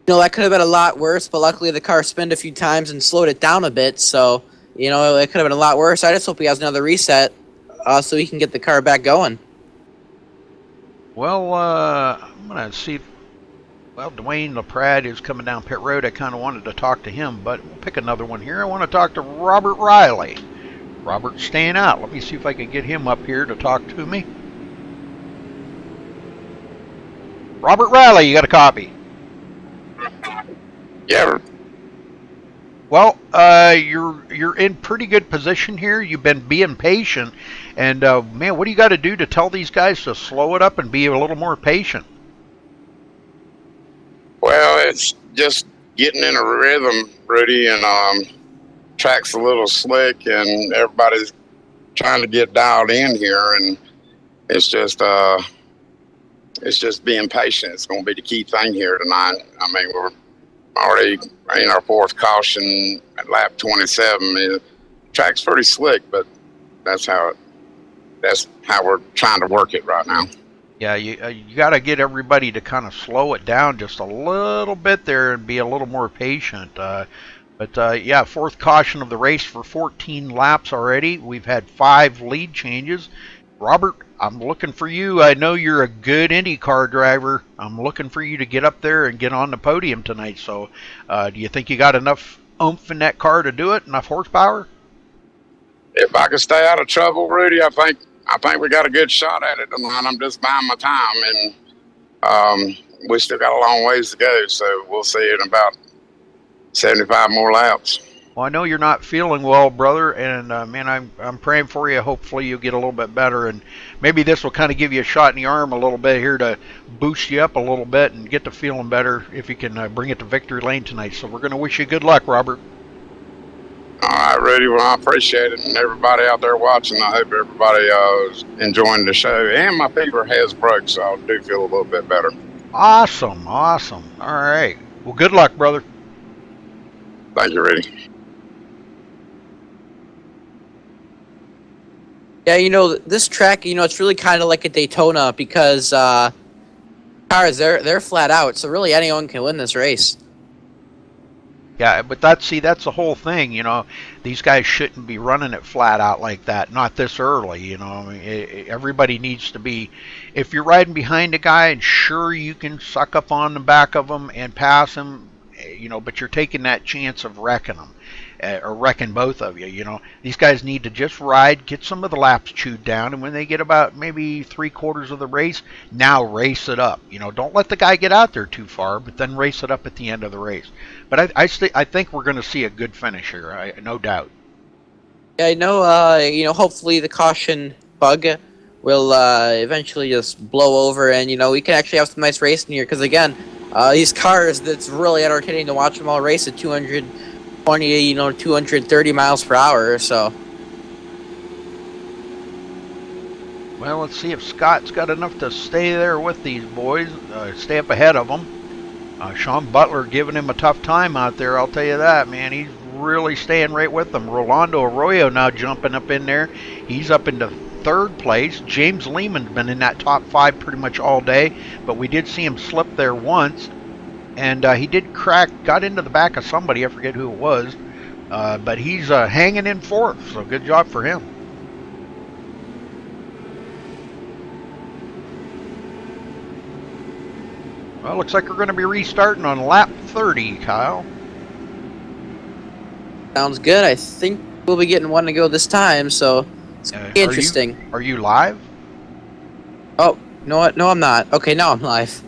could have been a lot worse, but luckily the car spinned a few times and slowed it down a bit, so, it could have been a lot worse. I just hope he has another reset so he can get the car back going. Well, I'm going to see. Well, Dwayne LaPrade is coming down pit road. I kind of wanted to talk to him, but we'll pick another one here. I want to talk to Robert Riley. Robert's staying out. Let me see if I can get him up here to talk to me. Robert Riley, you got a copy? Yeah. Well, you're in pretty good position here. You've been being patient, and man, what do you got to do to tell these guys to slow it up and be a little more patient? Well, it's just getting in a rhythm, Rudy, and track's a little slick, and everybody's trying to get dialed in here, and it's just being patient. It's going to be the key thing here tonight. I mean, we're already in our fourth caution at lap 27. The track's pretty slick, but that's how we're trying to work it right now. Yeah, you got to get everybody to kind of slow it down just a little bit there and be a little more patient. But yeah, fourth caution of the race for 14 laps already. We've had 5 lead changes. Robert, I'm looking for you. I know you're a good IndyCar driver. I'm looking for you to get up there and get on the podium tonight. So do you think you got enough oomph in that car to do it? Enough horsepower? If I could stay out of trouble, Rudy, I think we got a good shot at it tonight. I'm just buying my time, and we still got a long ways to go. So we'll see in about 75 more laps. Well, I know you're not feeling well, brother, and man, I'm praying for you. Hopefully you'll get a little bit better, and maybe this will kind of give you a shot in the arm a little bit here to boost you up a little bit and get to feeling better if you can bring it to victory lane tonight. So we're going to wish you good luck, Robert. All right, Rudy. Well, I appreciate it, and everybody out there watching. I hope everybody is enjoying the show. And my fever has broke, so I do feel a little bit better. Awesome. All right. Well, good luck, brother. Thank you, Rudy. Yeah, this track, it's really kind of like a Daytona because cars, they're flat out, so really anyone can win this race. Yeah, but that's the whole thing, These guys shouldn't be running it flat out like that, not this early, I mean, everybody needs to be, if you're riding behind a guy, and sure you can suck up on the back of him and pass him, but you're taking that chance of wrecking them. Or wrecking both of you, These guys need to just ride, get some of the laps chewed down, and when they get about maybe 3/4 of the race, now race it up. Don't let the guy get out there too far, but then race it up at the end of the race. But I think we're going to see a good finish here, no doubt. Yeah, I know, hopefully the caution bug will eventually just blow over, and, we can actually have some nice racing here, because, again, these cars, that's really entertaining to watch them all race at 200 20, 230 miles per hour. So Well, let's see if Scott's got enough to stay there with these boys, stay up ahead of them. Sean Butler giving him a tough time out there, I'll tell you that, man. He's really staying right with them. Rolando Arroyo now jumping up in there. He's up into third place. James Lehman's been in that top 5 pretty much all day, but we did see him slip there once. And he did got into the back of somebody, I forget who it was. But he's hanging in fourth, so good job for him. Well, looks like we're going to be restarting on lap 30, Kyle. sounds good. I think we'll be getting one to go this time. So it's interesting. Are you live? Oh, you know what? No, I'm not. Okay, now I'm live.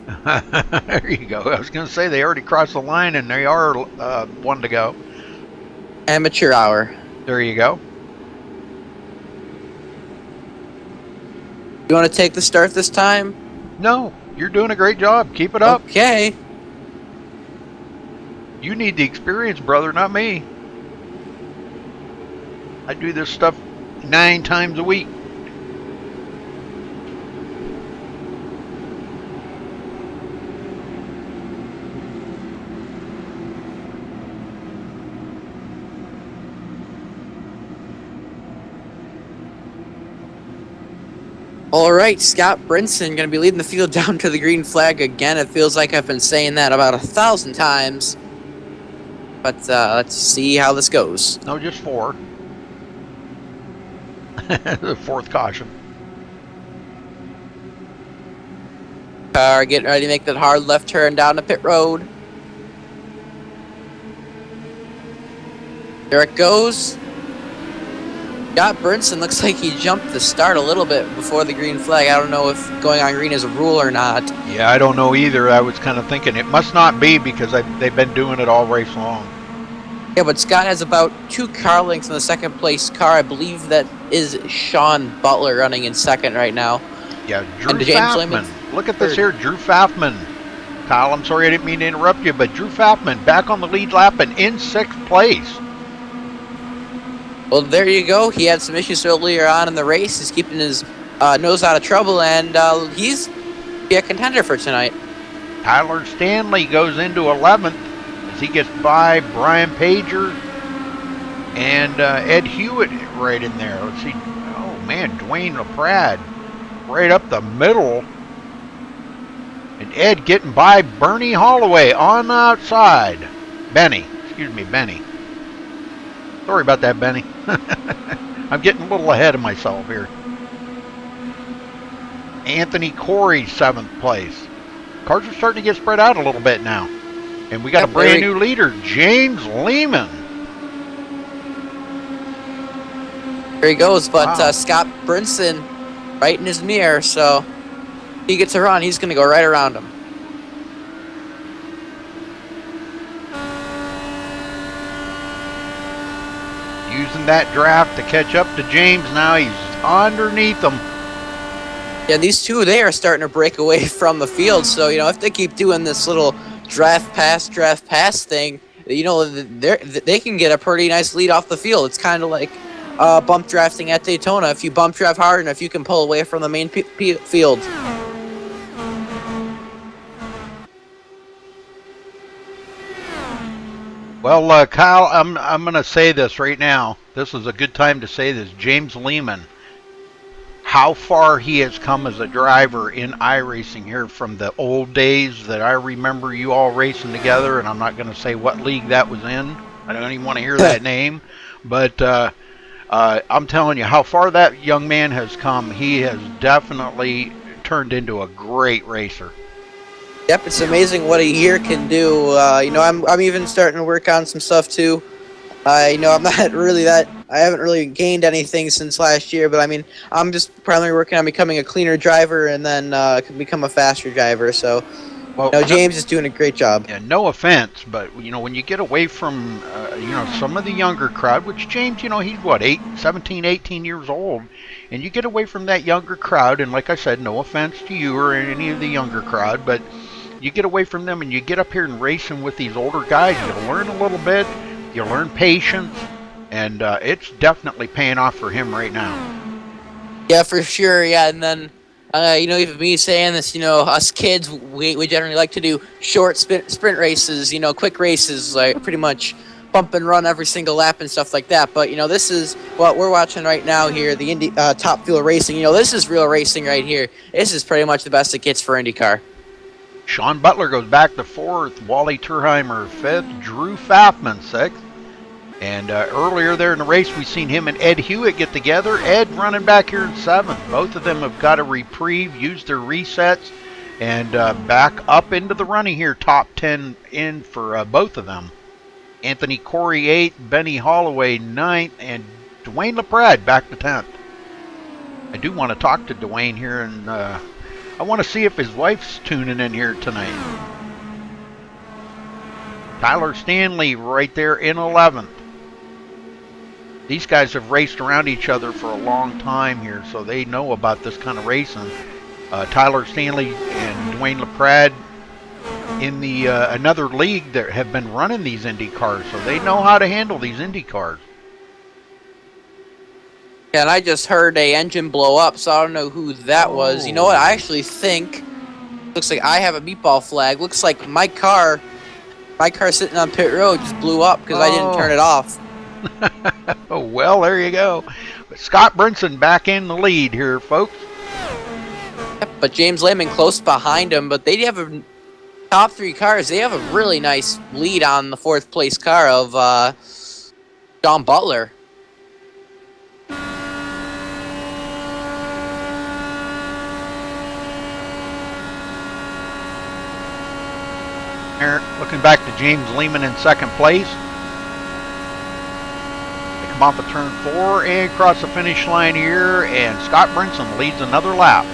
There you go. I was going to say they already crossed the line and they are one to go. Amateur hour. There you go. You want to take the start this time? No, you're doing a great job. Keep it up. Okay. You need the experience, brother, not me. I do this stuff 9 times a week. All right, Scott Brinson going to be leading the field down to the green flag again. It feels like I've been saying that about 1,000 times. But let's see how this goes. No, just 4. The 4th caution. Car getting ready to make that hard left turn down the pit road. There it goes. Scott Brinson looks like he jumped the start a little bit before the green flag. I don't know if going on green is a rule or not. Yeah, I don't know either. I was kind of thinking it must not be because they've been doing it all race long. Yeah, but Scott has about 2 car lengths in the second place car. I believe that is Sean Butler running in second right now. Yeah, Drew And James Pfaffman. Lehman's Look at this third. here, Drew Pfaffman. Kyle, I'm sorry I didn't mean to interrupt you, but Drew Pfaffman back on the lead lap and in 6th place. Well, there you go. He had some issues earlier on in the race. He's keeping his nose out of trouble, and he's a contender for tonight. Tyler Stanley goes into 11th as he gets by Brian Pager and Ed Hewitt right in there. Let's see. Oh, man, Dwayne LaPrade right up the middle. And Ed getting by Bernie Holloway on the outside. Benny. Sorry about that, Benny. I'm getting a little ahead of myself here. Anthony Corey, 7th place. Cars are starting to get spread out a little bit now. And we got a brand new leader, James Lehman. There he goes, but Wow. Scott Brinson right in his mirror, so if he gets a run, he's going to go right around him. Using that draft to catch up to James now. He's underneath them. Yeah, these two, they are starting to break away from the field, so, if they keep doing this little draft pass thing, they can get a pretty nice lead off the field. It's kind of like bump drafting at Daytona. If you bump draft hard enough, you can pull away from the main field. Well, Kyle, I'm going to say this right now. This is a good time to say this. James Lehman, how far he has come as a driver in iRacing here from the old days that I remember you all racing together, and I'm not going to say what league that was in. I don't even want to hear that name. But I'm telling you, how far that young man has come, he has definitely turned into a great racer. Yep, it's amazing what a year can do. I'm even starting to work on some stuff too. I'm not really I haven't really gained anything since last year, but I'm just primarily working on becoming a cleaner driver and then become a faster driver. So, James is doing a great job. Yeah, no offense, but when you get away from some of the younger crowd, which James, he's 17, 18 years old, and you get away from that younger crowd, and like I said, no offense to you or any of the younger crowd, but you get away from them and you get up here and racing with these older guys, you learn a little bit. You learn patience, and it's definitely paying off for him right now. Yeah, for sure. Yeah, and then even me saying this, us kids, we generally like to do short sprint races, quick races, like pretty much bump and run every single lap and stuff like that. But this is what we're watching right now here, the Indy Top Fuel Racing. This is real racing right here. This is pretty much the best it gets for IndyCar. Sean Butler goes back to 4th, Wally Turheimer 5th, Drew Pfaffman 6th. And earlier there in the race, we seen him and Ed Hewitt get together. Ed running back here in 7th. Both of them have got a reprieve, used their resets, and back up into the running here. Top 10 in for both of them. Anthony Corey 8th, Benny Holloway 9th, and Dwayne LaPrade back to 10th. I do want to talk to Dwayne here, and I want to see if his wife's tuning in here tonight. Tyler Stanley right there in 11th. These guys have raced around each other for a long time here, so they know about this kind of racing. Tyler Stanley and Dwayne LaPrade in the another league that have been running these Indy cars, so they know how to handle these Indy cars. Yeah, and I just heard a engine blow up, so I don't know who that was. You know what? I actually think looks like I have a meatball flag. Looks like my car sitting on pit road just blew up because I didn't turn it off. Oh, well, there you go. But Scott Brinson back in the lead here, folks. Yep, but James Lehman close behind him, but they have a top 3 cars. They have a really nice lead on the 4th place car of Sean Butler. Looking back to James Lehman in 2nd place. They come off of turn 4 and cross the finish line here, and Scott Brinson leads another lap.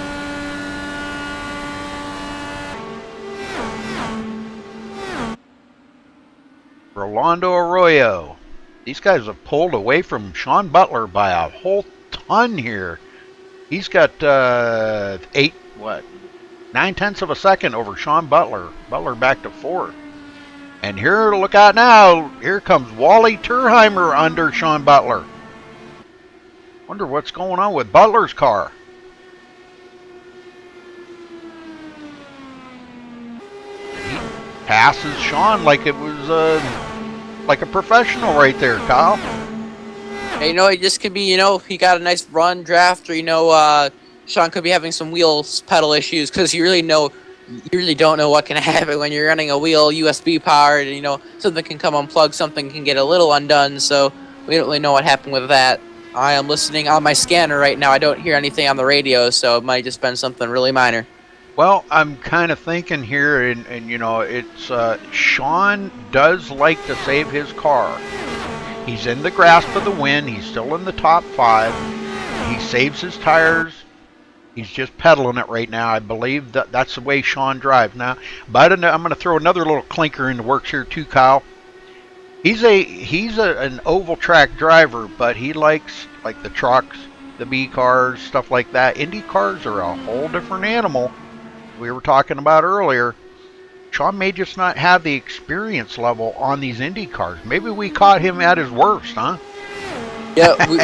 Rolando Arroyo. These guys have pulled away from Sean Butler by a whole ton here. He's got 9/10 of a second over Sean Butler. Butler back to 4th. And here, look out now. Here comes Wally Turheimer under Sean Butler. Wonder what's going on with Butler's car. He passes Sean like it was like a professional right there, Kyle. Hey, it just could be, he got a nice run draft, or Sean could be having some wheels pedal issues because you really don't know what can happen when you're running a wheel USB powered. And, something can come unplugged, something can get a little undone. So we don't really know what happened with that. I am listening on my scanner right now. I don't hear anything on the radio, so it might just been something really minor. Well, I'm kind of thinking here, and it's Sean does like to save his car. He's in the grasp of the win. He's still in the top 5. He saves his tires. He's just pedaling it right now. I believe that's the way Sean drives now. But I'm going to throw another little clinker in the works here too, Kyle. He's an oval track driver, but he likes like the trucks, the B cars, stuff like that. Indy cars are a whole different animal. We were talking about earlier. Sean may just not have the experience level on these Indy cars. Maybe we caught him at his worst, huh? Yeah, we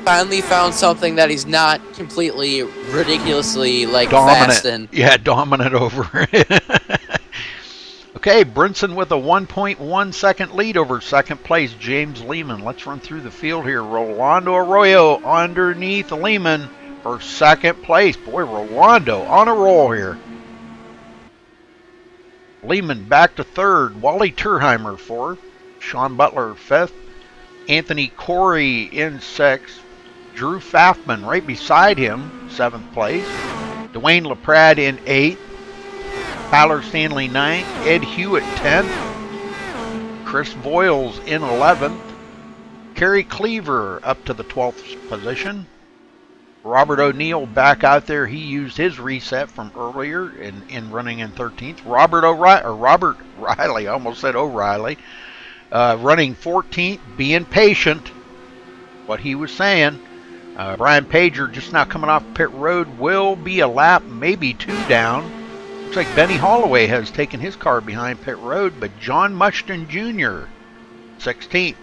finally found something that he's not completely ridiculously dominant. Fast in. Yeah, dominant over. Okay, Brinson with a 1.1 second lead over 2nd place James Lehman. Let's run through the field here. Rolando Arroyo underneath Lehman for 2nd place. Boy, Rolando on a roll here. Lehman back to 3rd. Wally Turheimer 4th. Sean Butler 5th. Anthony Corey in 6th. Drew Pfaffman right beside him, 7th place. Dwayne LaPrade in 8th. Tyler Stanley 9th. Ed Hewitt 10th. Chris Voiles in 11th. Kerry Cleaver up to the 12th position. Robert O'Neill back out there. He used his reset from earlier in running in 13th. Robert Riley, I almost said O'Reilly, running 14th, being patient. What he was saying. Brian Pager just now coming off pit road, will be a lap, maybe 2 down. Looks like Benny Holloway has taken his car behind pit road, but John Mushton Jr. 16th.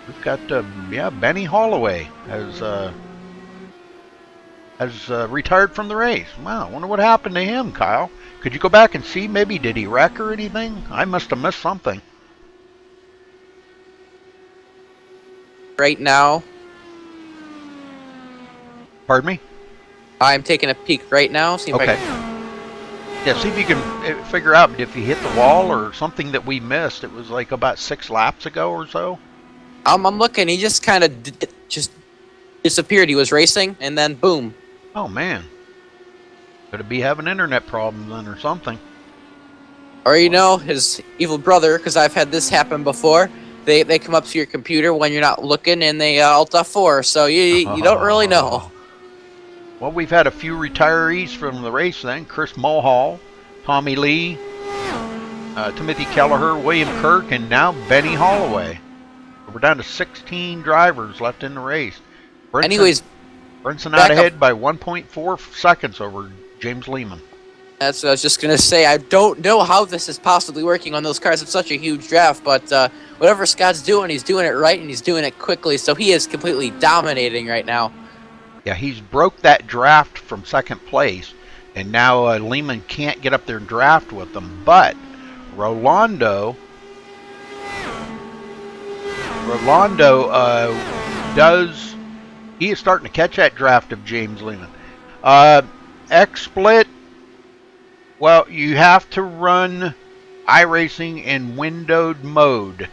We've got yeah, Benny Holloway has retired from the race. Wow, I wonder what happened to him, Kyle. Could you go back and see? Maybe did he wreck or anything? I must have missed something. Right now, Pardon me? I'm taking a peek right now. See if I Okay. can... Yeah, see if you can figure out if he hit the wall or something that we missed. It was like about 6 laps ago or so. I'm looking. He just kind of just disappeared. He was racing, and then boom. Oh, man. Could it be having internet problems then or something? Or, you know, his evil brother, because I've had this happen before. They come up to your computer when you're not looking, and they Alt F4. So you don't really know. Well, we've had a few retirees from the race then. Chris Mulhall, Tommy Lee, Timothy Kelleher, William Kirk, and now Benny Holloway. We're down to 16 drivers left in the race. Anyways, Brinson out ahead by 1.4 seconds over James Lehman. That's what I was just going to say. I don't know how this is possibly working on those cars. It's such a huge draft, but whatever Scott's doing, he's doing it right, and he's doing it quickly, so he is completely dominating right now. Yeah, he's broke that draft from second place, and now Lehman can't get up there and draft with them. But Rolando does. He is starting to catch that draft of James Lehman. XSplit. Well, you have to run iRacing in windowed mode.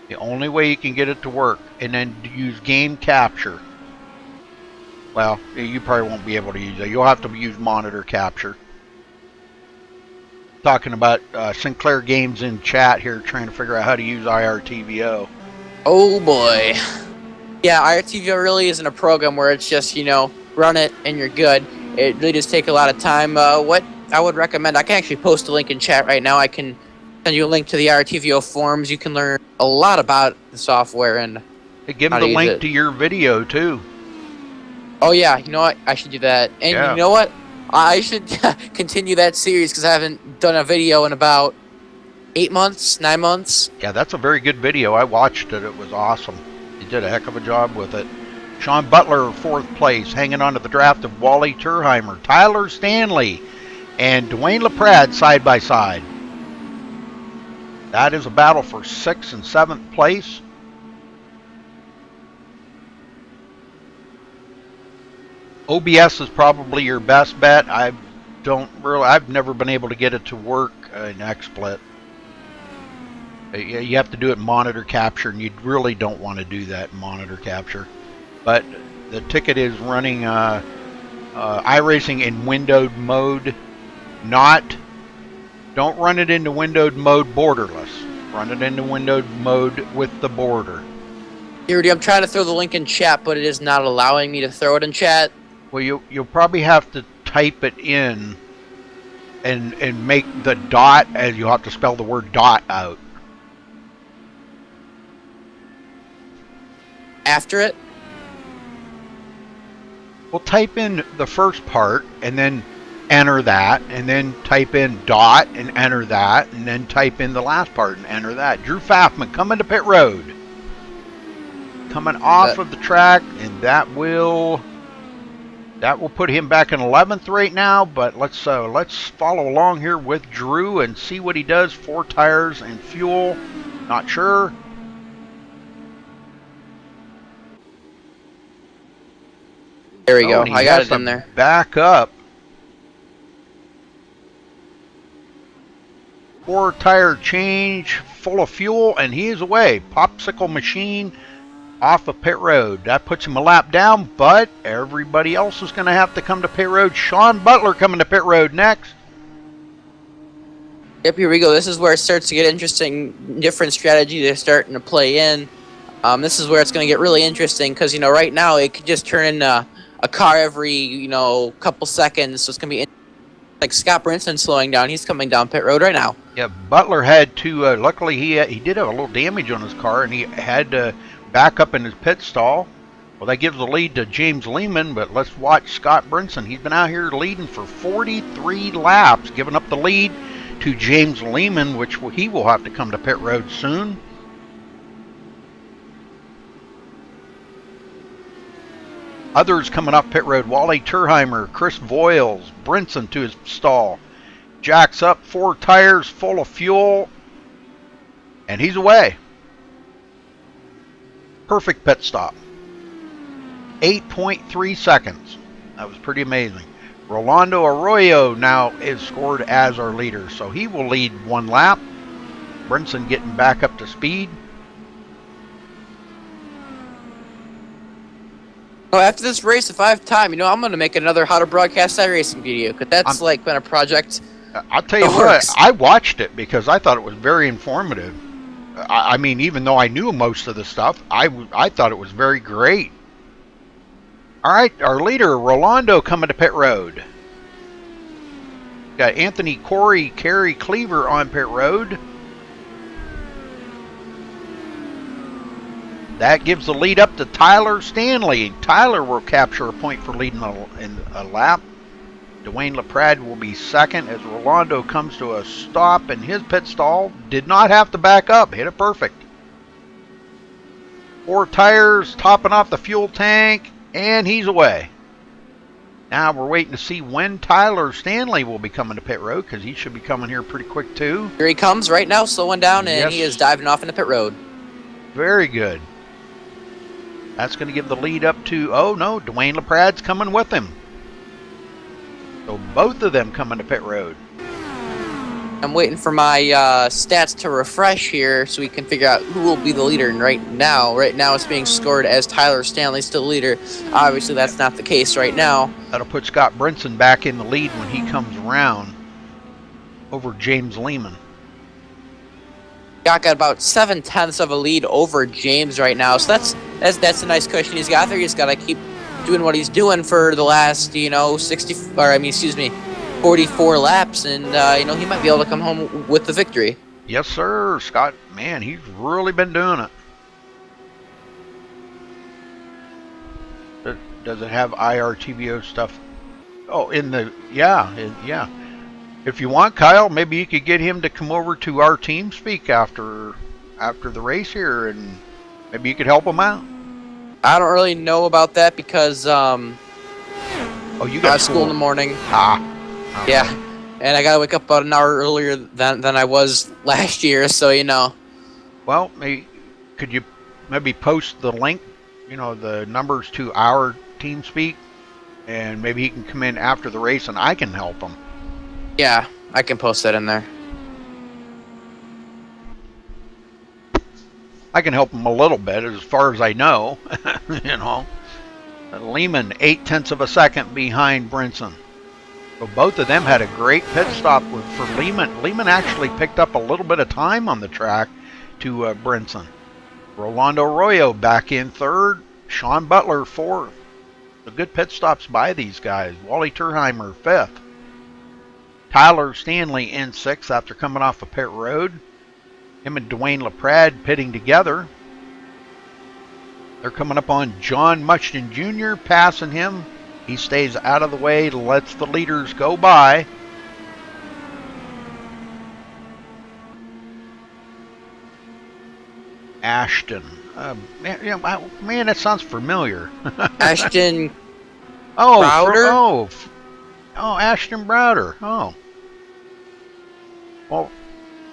The only way you can get it to work, and then use game capture. Well, you probably won't be able to use that. You'll have to use monitor capture. Talking about Sinclair Games in chat here, trying to figure out how to use IRTVO. Oh boy. Yeah, IRTVO really isn't a program where it's just, you know, run it and you're good. It really does take a lot of time. What I would recommend, I can actually post a link in chat right now. I can send you a link to the IRTVO forums. You can learn a lot about the software and Hey, give them the link to your video too. Oh yeah, you know what? I should do that. And Yeah. You know what? I should continue that series because I haven't done a video in about 8 months, 9 months. Yeah, that's a very good video. I watched it. It was awesome. You did a heck of a job with it. Sean Butler, 4th place, hanging on to the draft of Wally Turheimer, Tyler Stanley, and Dwayne LaPrade side by side. That is a battle for 6th and 7th place. OBS is probably your best bet. I've never been able to get it to work in XSplit. You have to do it in monitor capture, and you really don't want to do that in monitor capture. But the ticket is running iRacing in windowed mode. Don't run it into windowed mode borderless. Run it into windowed mode with the border. Here, I'm trying to throw the link in chat, but it is not allowing me to throw it in chat. Well, you'll probably have to type it in and make the dot, as you'll have to spell the word dot out. After it? Well, type in the first part and then enter that, and then type in dot and enter that, and then type in the last part and enter that. Drew Pfaffman coming to pit road. Coming off of the track, and that will put him back in 11th right now, but let's follow along here with Drew and see what he does. 4 tires and fuel. Not sure. There we go. And he I got has it in to there. Back up. 4 tire change, full of fuel, and he is away. Popsicle machine off of pit road. That puts him a lap down, but everybody else is going to have to come to pit road. Sean Butler coming to pit road next. Yep, here we go. This is where it starts to get interesting. Different strategy they're starting to play in. This is where it's going to get really interesting because, you know, right now it could just turn into a car every, you know, couple seconds. So it's going to be like Scott Brinson slowing down. He's coming down pit road right now. Yeah, Butler had to, luckily he did have a little damage on his car, and he had to back up in his pit stall. Well, that gives the lead to James Lehman, but let's watch Scott Brinson. He's been out here leading for 43 laps, giving up the lead to James Lehman, which he will have to come to pit road soon. Others coming up pit road: Wally Turheimer, Chris Voiles, Brinson to his stall. Jacks up, 4 tires, full of fuel, and he's away. Perfect pit stop. 8.3 seconds. That was pretty amazing. Rolando Arroyo now is scored as our leader, so he will lead 1 lap. Brinson getting back up to speed. Oh, after this race, if I have time, I'm going to make another how to broadcast iRacing video, because that's like been a project. I'll tell you what, I watched it because I thought it was very informative. I mean, even though I knew most of the stuff, I thought it was very great. All right, our leader, Rolando, coming to pit road. Got Anthony, Corey, Kerry, Cleaver on pit road. That gives the lead up to Tyler Stanley. Tyler will capture a point for leading a lap. Dwayne LaPrade will be second as Rolando comes to a stop in his pit stall. Did not have to back up. Hit it perfect. 4 tires, topping off the fuel tank, and he's away. Now we're waiting to see when Tyler Stanley will be coming to pit road, because he should be coming here pretty quick too. Here he comes right now, slowing down, and Yes. he is diving off into pit road. Very good. That's going to give the lead up to, oh no, Dwayne LaPrade's coming with him. So both of them coming to pit road. I'm waiting for my stats to refresh here so we can figure out who will be the leader. And right now it's being scored as Tyler Stanley still leader. Obviously, that's not the case right now. That'll put Scott Brinson back in the lead when he comes around over James Lehman. Got about 7/10 of a lead over James right now, so that's a nice cushion he's got there. He's got to keep doing what he's doing for the last 44 laps, and he might be able to come home with the victory. Yes, sir, Scott. Man, he's really been doing it. Does it have IRTVO stuff? Oh, yeah. If you want, Kyle, maybe you could get him to come over to our team speak after the race here, and maybe you could help him out. I don't really know about that because oh, you got school in the morning. Okay. Yeah, and I gotta wake up about an hour earlier than I was last year, so Well, could you maybe post the link, the numbers to our team speak, and maybe he can come in after the race and I can help him. Yeah, I can post that in there. I can help him a little bit as far as I know. Lehman 0.8 of a second behind Brinson. So both of them had a great pit stop for Lehman. Lehman actually picked up a little bit of time on the track to Brinson. Rolando Arroyo back in third. Sean Butler fourth. So good pit stops by these guys. Wally Turheimer fifth. Tyler Stanley in sixth after coming off of pit road. Him and Dwayne LaPrade pitting together. They're coming up on John Mushton Jr., passing him. He stays out of the way, lets the leaders go by. Ashton. Man, that sounds familiar. Ashton Oh, Browder? Ashton Browder. Oh. Well,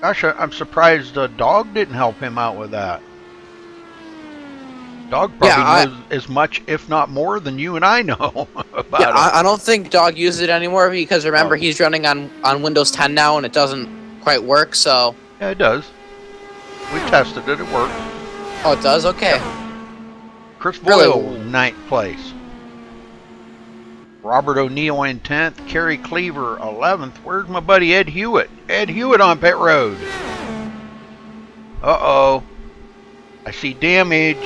gosh, I'm surprised Dog didn't help him out with that. Dog probably knows as much, if not more, than you and I know about it. I don't think Dog uses it anymore because remember he's running on Windows 10 now and it doesn't quite work. So Yeah, it does. We tested it. It works. oh, it does. Okay. Chris Really? Boyle, 9th place. Robert O'Neill in 10th. Kerry Cleaver, 11th. Where's my buddy Ed Hewitt? Ed Hewitt on pit road. Uh-oh. I see damage.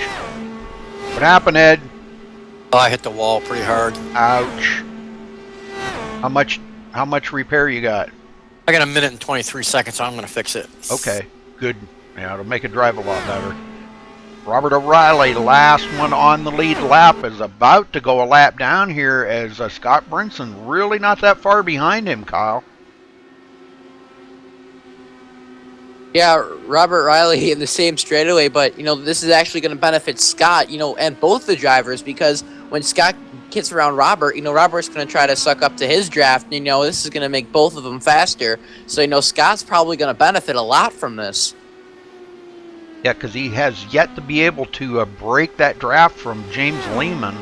What happened, Ed? Oh, I hit the wall pretty hard. Ouch. How much repair you got? I got 1 minute and 23 seconds, so I'm going to fix it. Okay, good. Yeah, it'll make it drive a lot better. Robert O'Reilly, last one on the lead lap, is about to go a lap down here as Scott Brinson really not that far behind him, Kyle. Yeah, Robert Riley in the same straightaway, but this is actually going to benefit Scott, and both the drivers, because when Scott gets around Robert, Robert's going to try to suck up to his draft, and this is going to make both of them faster. So Scott's probably going to benefit a lot from this. Yeah, because he has yet to be able to break that draft from James Lehman.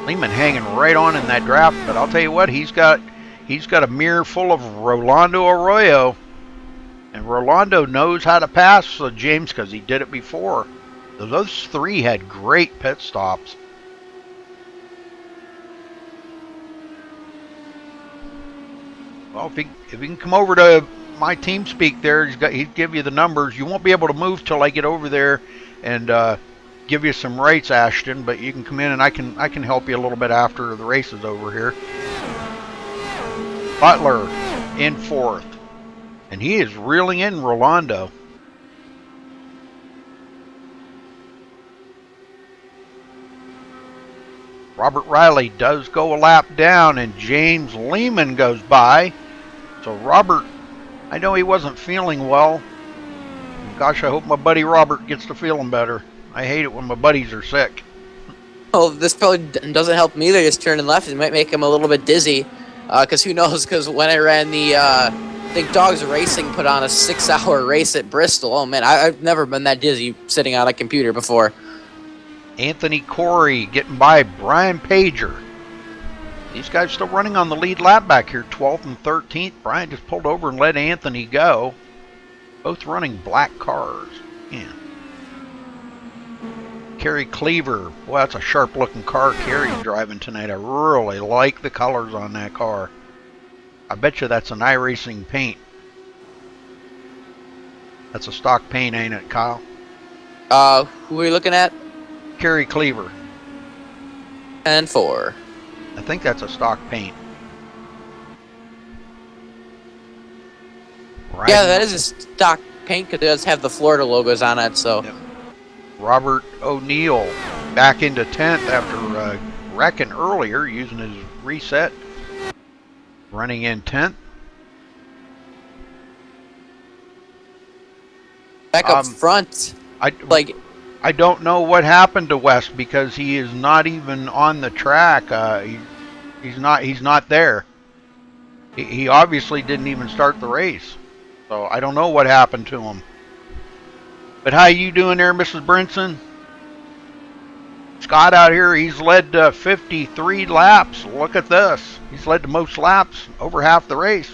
Lehman hanging right on in that draft, but I'll tell you what, he's got a mirror full of Rolando Arroyo. And Rolando knows how to pass James because he did it before. So those three had great pit stops. Well, if he can come over to my team speak there, he'd give you the numbers. You won't be able to move till I get over there and give you some rates, Ashton. But you can come in and I can help you a little bit after the race is over here. Butler in fourth. And he is reeling in Rolando. Robert Riley does go a lap down, and James Lehman goes by. So Robert, I know he wasn't feeling well. Gosh, I hope my buddy Robert gets to feeling better. I hate it when my buddies are sick. Oh, this probably doesn't help me either, just turning left. It might make him a little bit dizzy. Because who knows, because when I ran the... I think Dogs Racing put on a 6-hour race at Bristol. Oh man, I've never been that dizzy sitting on a computer before. Anthony Corey getting by Brian Pager. These guys still running on the lead lap back here, 12th and 13th. Brian just pulled over and let Anthony go. Both running black cars. Yeah. Kerry Cleaver. Boy, that's a sharp looking car Kerry's driving tonight. I really like the colors on that car. I bet you that's an iRacing paint. That's a stock paint, ain't it, Kyle? Who are we looking at? Kerry Cleaver. And 4. I think that's a stock paint. Right. Yeah, that is a stock paint because it does have the Florida logos on it, so. Yep. Robert O'Neill back into 10th after wrecking earlier using his reset. Running in 10th. Back up front. I don't know what happened to West because he is not even on the track. He's not there. He obviously didn't even start the race. So I don't know what happened to him. But how you doing there, Mrs. Brinson? Scott out here, he's led 53 laps. Look at this. He's led the most laps, over half the race.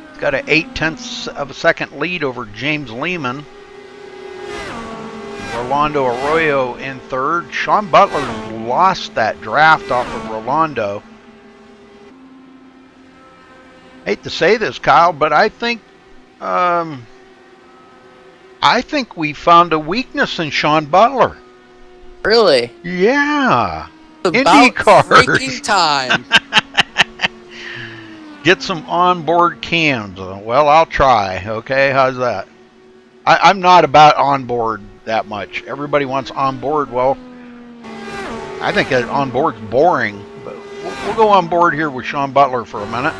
He's got an 0.8 of a second lead over James Lehman. Rolando Arroyo in third. Sean Butler lost that draft off of Rolando. Hate to say this, Kyle, but I think we found a weakness in Sean Butler. Really? Yeah. It's Indy about cars. freaking time. Get some onboard cams. Well, I'll try. Okay, how's that? I'm not about onboard that much. Everybody wants onboard. Well, I think that onboard's boring. But we'll go on board here with Sean Butler for a minute.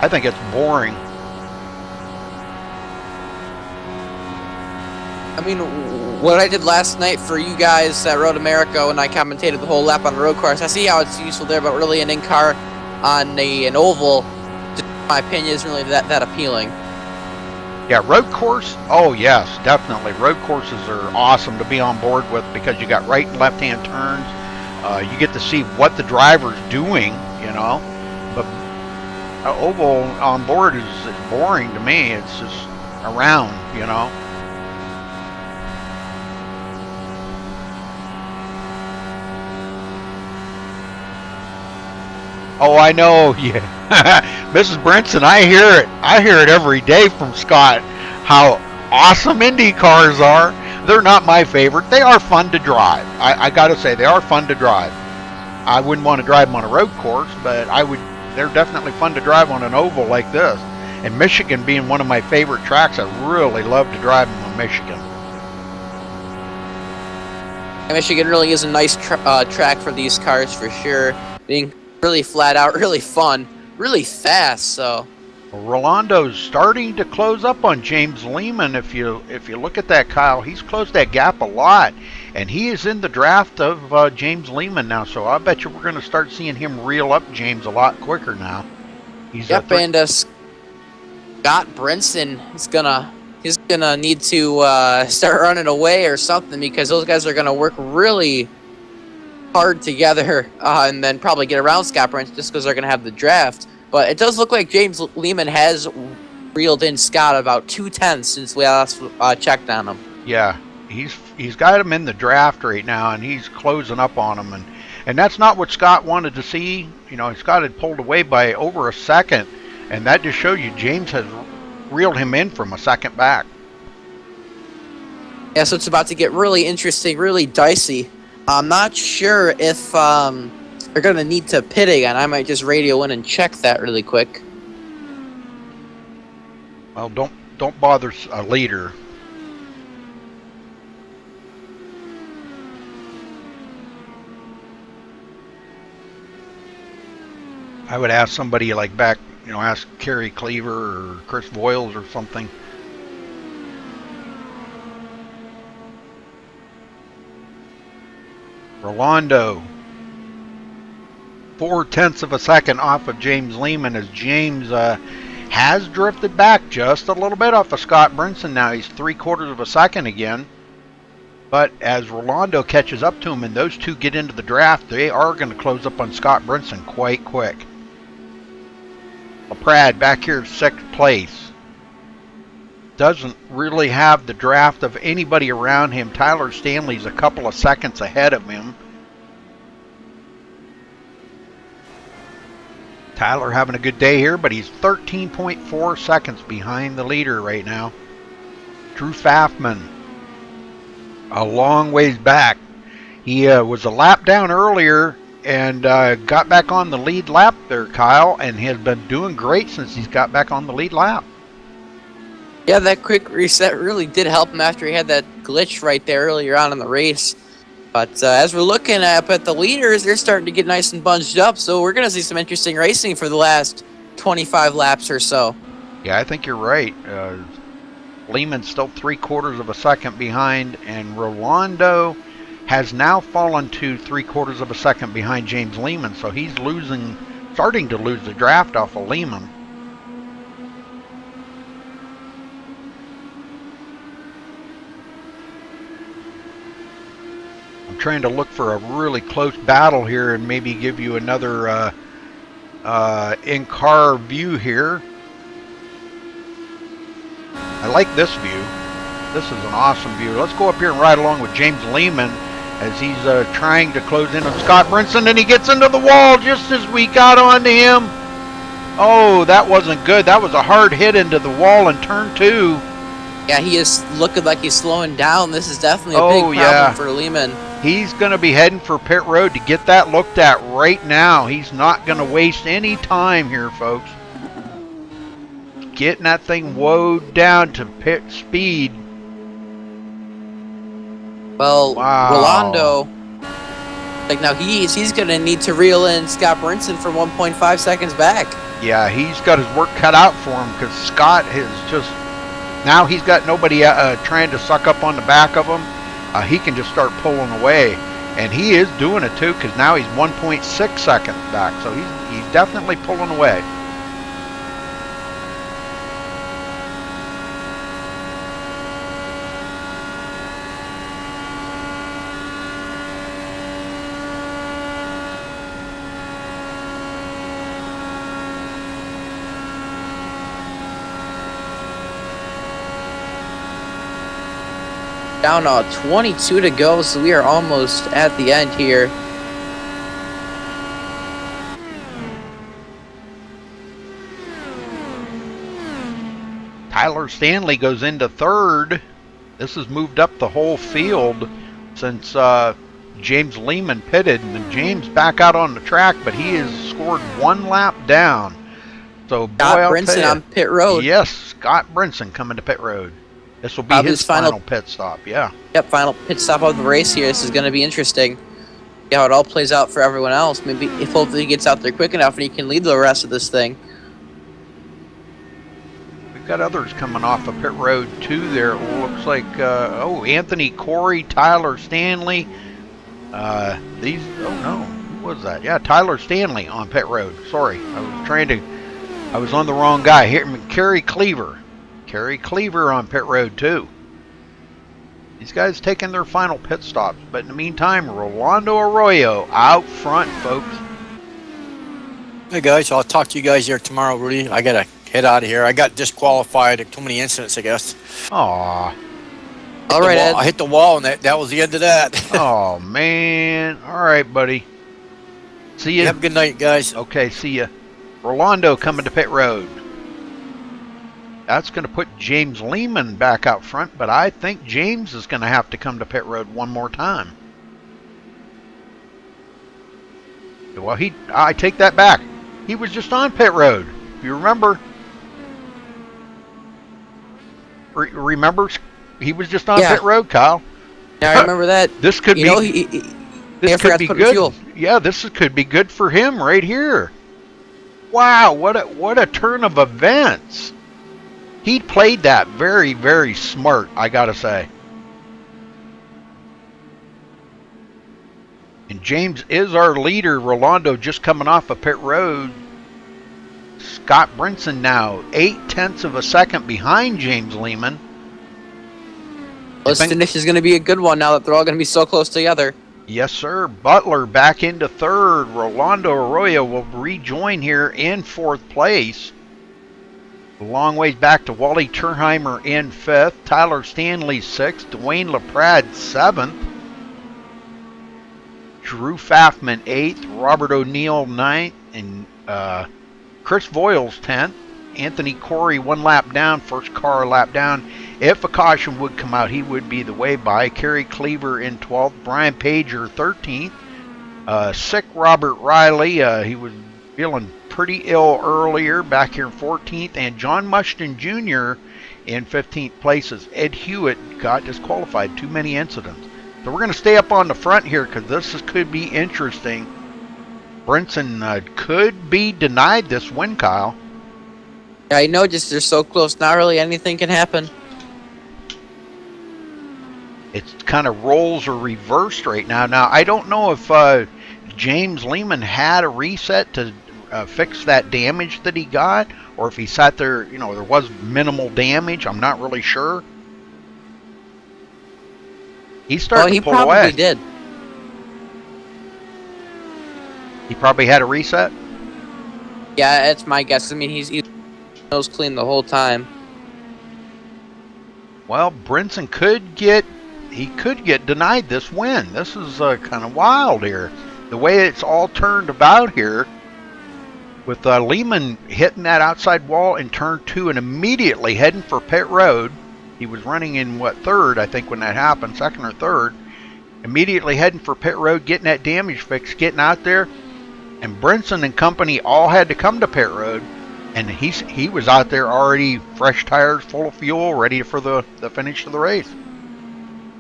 I think it's boring. I mean, what I did last night for you guys at Road America when I commentated the whole lap on the road course, I see how it's useful there, but really an in-car on an oval, in my opinion, isn't really that appealing. Yeah, road course, oh yes, definitely. Road courses are awesome to be on board with because you got right and left-hand turns. You get to see what the driver's doing, you know. But oval on board is boring to me. It's just around, you know. Oh, I know. Yeah, Mrs. Brinson, I hear it. I hear it every day from Scott. How awesome Indy cars are. They're not my favorite. They are fun to drive. I gotta say, they are fun to drive. I wouldn't want to drive them on a road course, but I would. They're definitely fun to drive on an oval like this. And Michigan being one of my favorite tracks, I really love to drive them in Michigan. Michigan really is a nice track for these cars for sure. Being really flat out, really fun. really fast. So Rolando's starting to close up on James Lehman. If you look at that, Kyle, he's closed that gap a lot, and he is in the draft of James Lehman now. So I bet you we're going to start seeing him reel up James a lot quicker now. He's yep, and Scott Brinson is he's gonna need to start running away or something, because those guys are gonna work really hard together, and then probably get around Scott Brinson just because they're gonna have the draft. But it does look like James Lehman has reeled in Scott about 2/10 since we last checked on him. Yeah, he's got him in the draft right now, and he's closing up on him, and that's not what Scott wanted to see. You know, Scott had pulled away by over a second, and that just showed you James has reeled him in from a second back. Yeah, so it's about to get really interesting, really dicey. I'm not sure if they're going to need to pit again. I might just radio in and check that really quick. Well, don't bother a leader. I would ask somebody like back, you know, ask Kerry Cleaver or Chris Voiles or something. Rolando, 0.4 of a second off of James Lehman, as James has drifted back just a little bit off of Scott Brinson. Now he's 0.75 of a second again. But as Rolando catches up to him and those two get into the draft, they are going to close up on Scott Brinson quite quick. LaPrade back here 6th place. Doesn't really have the draft of anybody around him. Tyler Stanley's a couple of seconds ahead of him. Tyler having a good day here, but he's 13.4 seconds behind the leader right now. Drew Pfaffman, a long ways back. He was a lap down earlier and got back on the lead lap there, Kyle, and has been doing great since he's got back on the lead lap. Yeah, that quick reset really did help him after he had that glitch right there earlier on in the race. But as we're looking at the leaders, they're starting to get nice and bunched up, so we're going to see some interesting racing for the last 25 laps or so. Yeah, I think you're right. Lehman's still 0.75 of a second behind, and Rolando has now fallen to 0.75 of a second behind James Lehman, so he's starting to lose the draft off of Lehman. I'm trying to look for a really close battle here and maybe give you another in-car view here. I like this view. This is an awesome view. Let's go up here and ride along with James Lehman as he's trying to close in on Scott Brinson, and he gets into the wall just as we got onto him. Oh, that wasn't good. That was a hard hit into the wall in turn 2. Yeah, he is looking like he's slowing down. This is definitely a big problem for Lehman. He's going to be heading for pit road to get that looked at right now. He's not going to waste any time here, folks. Getting that thing woed down to pit speed. Well, wow. Rolando, like now he's going to need to reel in Scott Brinson from 1.5 seconds back. Yeah, he's got his work cut out for him because Scott has just, now he's got nobody trying to suck up on the back of him. He can just start pulling away, and he is doing it too because now he's 1.6 seconds back, so he's definitely pulling away. Down 22 to go, so we are almost at the end here. Tyler Stanley goes into 3rd. This has moved up the whole field since James Lehman pitted, and James back out on the track, but he has scored 1 lap down. So boy, Scott Brinson on pit road. Yes, Scott Brinson coming to pit road. This will be his final pit stop, yeah. Yep, final pit stop of the race here. This is going to be interesting. how it all plays out for everyone else. Maybe if hopefully he gets out there quick enough and he can lead the rest of this thing. We've got others coming off of pit road too. There it looks like Anthony Corey, Tyler Stanley. Oh no, who was that? Yeah, Tyler Stanley on pit road. Sorry, I was on the wrong guy. Here, Kerry Cleaver on pit road too. These guys taking their final pit stops, but in the meantime, Rolando Arroyo out front, folks. Hey guys, I'll talk to you guys here tomorrow, Rudy. I gotta head out of here. I got disqualified. Too many incidents, I guess. Aw. All right, Ed. I hit the wall, and that was the end of that. Oh man. All right, buddy. See you. Have a good night, guys. Okay, see ya. Rolando coming to pit road. That's going to put James Lehman back out front, but I think James is going to have to come to pit road one more time. Well, I take that back. He was just on pit road. You remember? Remember? He was just on pit road, Kyle. Yeah, I remember that. This could be. This could be good. Yeah, this could be good for him right here. Wow, what a turn of events. He played that very, very smart, I gotta say. And James is our leader. Rolando just coming off of pit road. Scott Brinson now 0.8 of a second behind James Lehman. This finish is going to be a good one now that they're all going to be so close together. Yes, sir. Butler back into third. Rolando Arroyo will rejoin here in fourth place. A long ways back to Wally Turnheimer in fifth. Tyler Stanley sixth. Dwayne LaPrade seventh. Drew Pfaffman eighth. Robert O'Neill ninth. And Chris Voiles 10th. Anthony Corey 1 lap down. First car a lap down. If a caution would come out, he would be the way by. Kerry Cleaver in 12th. Brian Pager 13th. Sick Robert Riley. He was feeling pretty ill earlier. Back here in 14th. And John Mushton Jr. in 15th places. Ed Hewitt got disqualified. Too many incidents. So we're going to stay up on the front here because this could be interesting. Brinson could be denied this win, Kyle. Yeah, I know, just they're so close. Not really anything can happen. It's kind of roles are reversed right now. Now, I don't know if James Lehman had a reset to fix that damage that he got, or if he sat there, you know, there was minimal damage. I'm not really sure. He's starting to pull away. He probably did. He probably had a reset? Yeah, that's my guess. I mean, he's nose clean the whole time. Well, Brinson could get denied this win. This is kind of wild here. The way it's all turned about here, with Lehman hitting that outside wall in turn 2 and immediately heading for pit road. He was running in, third, I think, when that happened, second or third. Immediately heading for pit road, getting that damage fixed, getting out there. And Brinson and company all had to come to pit road. And he was out there already, fresh tires, full of fuel, ready for the finish of the race.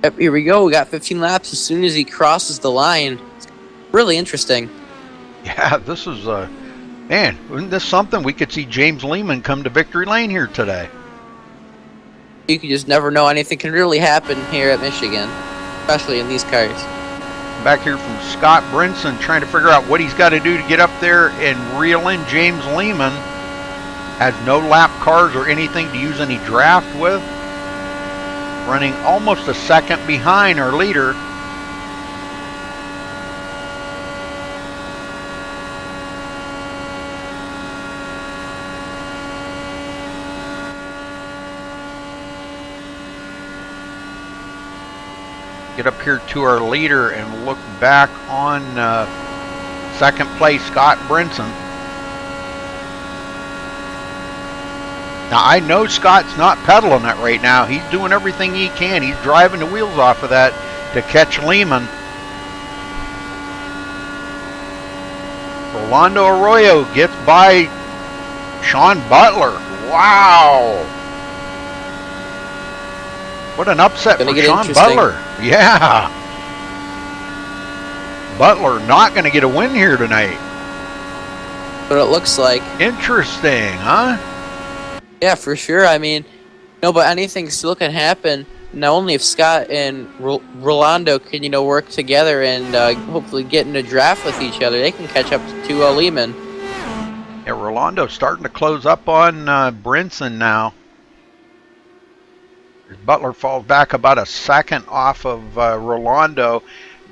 Yep, here we go. We got 15 laps as soon as he crosses the line. It's really interesting. Yeah, this is, man, isn't this something? We could see James Lehman come to victory lane here today. You can just never know. Anything can really happen here at Michigan, especially in these cars. Back here from Scott Brinson trying to figure out what he's got to do to get up there and reel in James Lehman. Has no lap cars or anything to use any draft with. Running almost a second behind our leader. Get up here to our leader and look back on second place, Scott Brinson. Now, I know Scott's not pedaling it right now. He's doing everything he can. He's driving the wheels off of that to catch Lehman. Rolando Arroyo gets by Sean Butler. Wow. What an upset for Sean Butler. Yeah. Butler not going to get a win here tonight. But it looks like. Interesting, huh? Yeah, for sure. I mean, no, but anything still can happen. Not only if Scott and Rolando can, work together and hopefully get in a draft with each other, they can catch up to Lehman. Yeah, Rolando's starting to close up on Brinson now. Butler falls back about a second off of Rolando.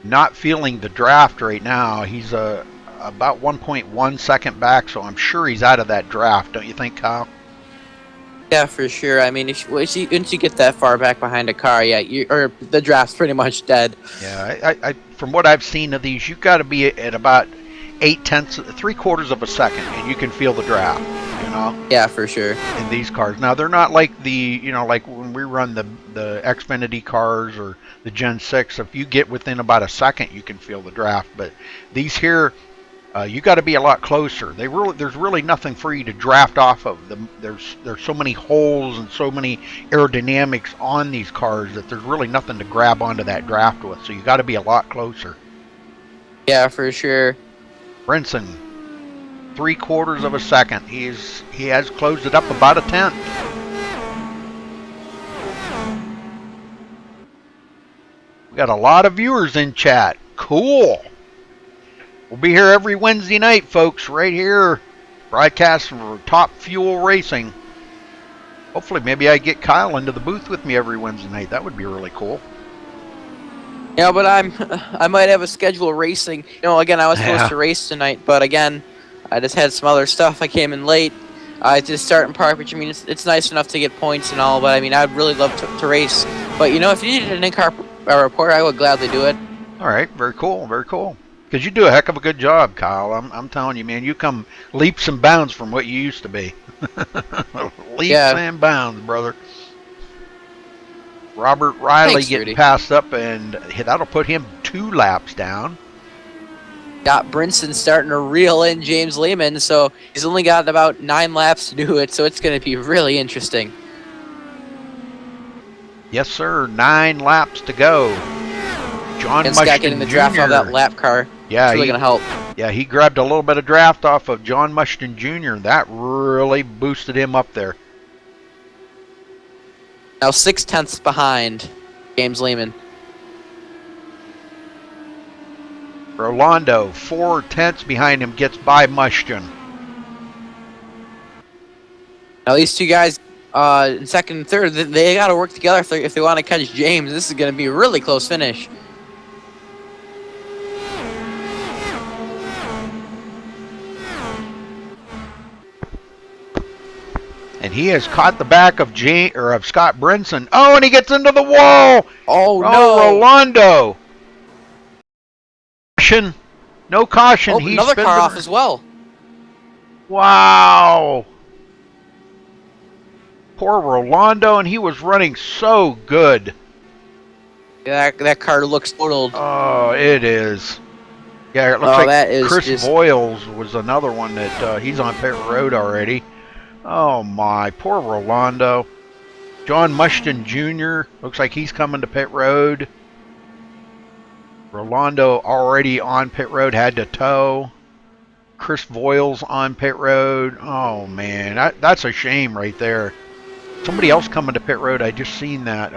Not feeling the draft right now. He's about 1.1 second back, so I'm sure he's out of that draft. Don't you think, Kyle? Yeah, for sure. I mean, once you get that far back behind a car, or the draft's pretty much dead. Yeah, I from what I've seen of these, you've got to be at about 3/4 of a second, and you can feel the draft. Yeah, for sure. In these cars, now they're not like like when we run the Xfinity cars or the Gen 6. If you get within about a second, you can feel the draft. But these here, you got to be a lot closer. There's really nothing for you to draft off of. There's so many holes and so many aerodynamics on these cars that there's really nothing to grab onto that draft with. So you got to be a lot closer. Yeah, for sure. Brinson, 3/4 of a second. He has closed it up about a tenth. We got a lot of viewers in chat. Cool. We'll be here every Wednesday night, folks, right here, broadcasting for Top Fuel Racing. Hopefully, maybe I get Kyle into the booth with me every Wednesday night. That would be really cool. Yeah, but I might have a schedule of racing. Again, I was supposed to race tonight, but again, I just had some other stuff. I came in late. I just start in park, which it's nice enough to get points and all, but I mean, I'd really love to race. But if you needed an in-car report, I would gladly do it. All right, very cool, very cool. Because you do a heck of a good job, Kyle. I'm telling you, man, you come leaps and bounds from what you used to be. Leaps and bounds, brother. Robert Riley Thanks, getting Rudy. passed up, and that'll put him 2 laps down. Got Brinson starting to reel in James Lehman, so he's only got about 9 laps to do it, so it's going to be really interesting. Yes, sir. 9 laps to go. John And Scott Mushton getting the Jr. draft on that lap car. Yeah, it's really going to help. Yeah, he grabbed a little bit of draft off of John Mushton Jr. That really boosted him up there. Now 6/10 behind James Lehman. Rolando, 4/10 behind him, gets by Mushton. Now these two guys in second and third, they got to work together if they want to catch James. This is going to be a really close finish. And he has caught the back of Scott Brinson. Oh, and he gets into the wall. Oh no, Rolando. Caution. No caution. Oh, He another spins car it- off as well. Wow. Poor Rolando, and he was running so good. Yeah, that car looks totaled. Oh, it is. Yeah, it looks Oh, like that is Chris just- Voiles was another one that he's on pit road already. Oh my, poor Rolando. John Mushton Jr. looks like he's coming to pit road. Rolando already on pit road, had to tow. Chris Voiles on pit road. Oh man, that's a shame right there. Somebody else coming to pit road, I just seen that.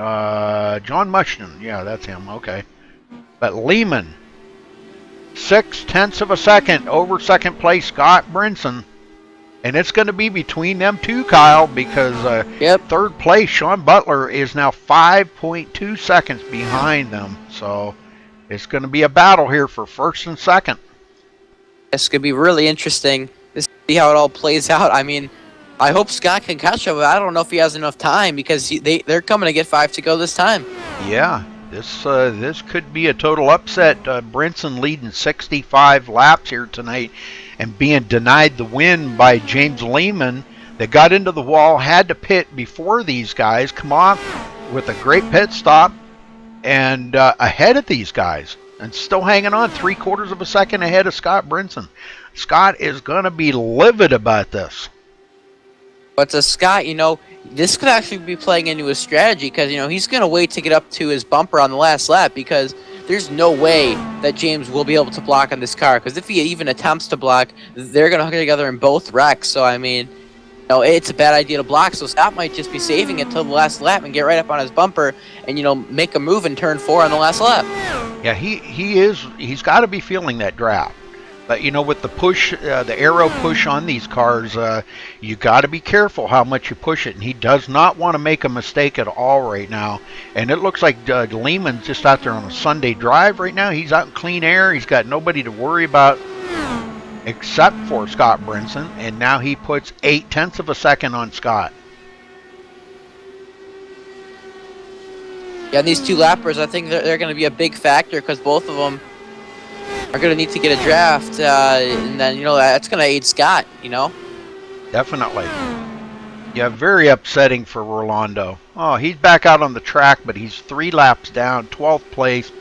John Mushton, yeah, that's him, okay. But Lehman, 6/10 of a second over second place Scott Brinson. And it's going to be between them two, Kyle, because third place, Sean Butler, is now 5.2 seconds behind them. So it's going to be a battle here for first and second. It's going to be really interesting to see how it all plays out. I mean, I hope Scott can catch up, but I don't know if he has enough time because they're coming to get 5 to go this time. Yeah, this could be a total upset. Brinson leading 65 laps here tonight and being denied the win by James Lehman. They got into the wall, had to pit before these guys, come off with a great pit stop and ahead of these guys and still hanging on 3/4 of a second ahead of Scott Brinson. Scott is going to be livid about this. But to Scott, this could actually be playing into his strategy because, he's going to wait to get up to his bumper on the last lap because there's no way that James will be able to block on this car, because if he even attempts to block, they're going to hook together in both wrecks. So, I mean, you know, it's a bad idea to block, so Scott might just be saving it till the last lap and get right up on his bumper and, you know, make a move in turn 4 on the last lap. Yeah, he's got to be feeling that draft. But, you know, with the push, the aero push on these cars, you got to be careful how much you push it. And he does not want to make a mistake at all right now. And it looks like Lehman's just out there on a Sunday drive right now. He's out in clean air. He's got nobody to worry about except for Scott Brinson. And now he puts 0.8 of a second on Scott. Yeah, and these two lappers, I think they're going to be a big factor, because both of them are going to need to get a draft, and then, you know, that's going to aid Scott, you know? Definitely. Yeah, very upsetting for Rolando. Oh, he's back out on the track, but he's 3 laps down, 12th place.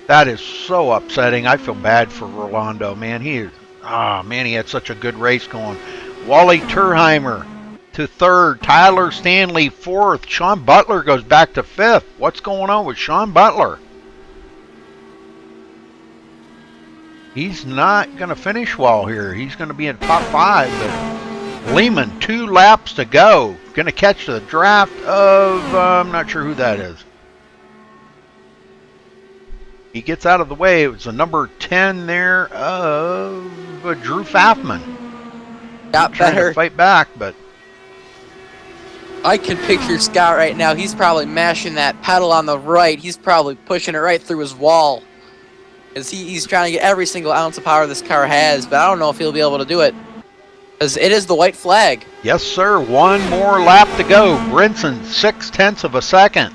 That is so upsetting. I feel bad for Rolando, man. He had such a good race going. Wally Turheimer to 3rd, Tyler Stanley 4th, Sean Butler goes back to 5th. What's going on with Sean Butler? He's not going to finish well here. He's going to be in top 5, but Lehman, 2 laps to go. Going to catch the draft of, I'm not sure who that is. He gets out of the way. It was the number 10 there of Drew Pfaffman. Got trying better. to fight back, but I can picture Scott right now. He's probably mashing that pedal on the right. He's probably pushing it right through his wall. Because he's trying to get every single ounce of power this car has, but I don't know if he'll be able to do it. Because it is the white flag. yes, sir. 1 more lap to go. Brinson, 0.6 of a second.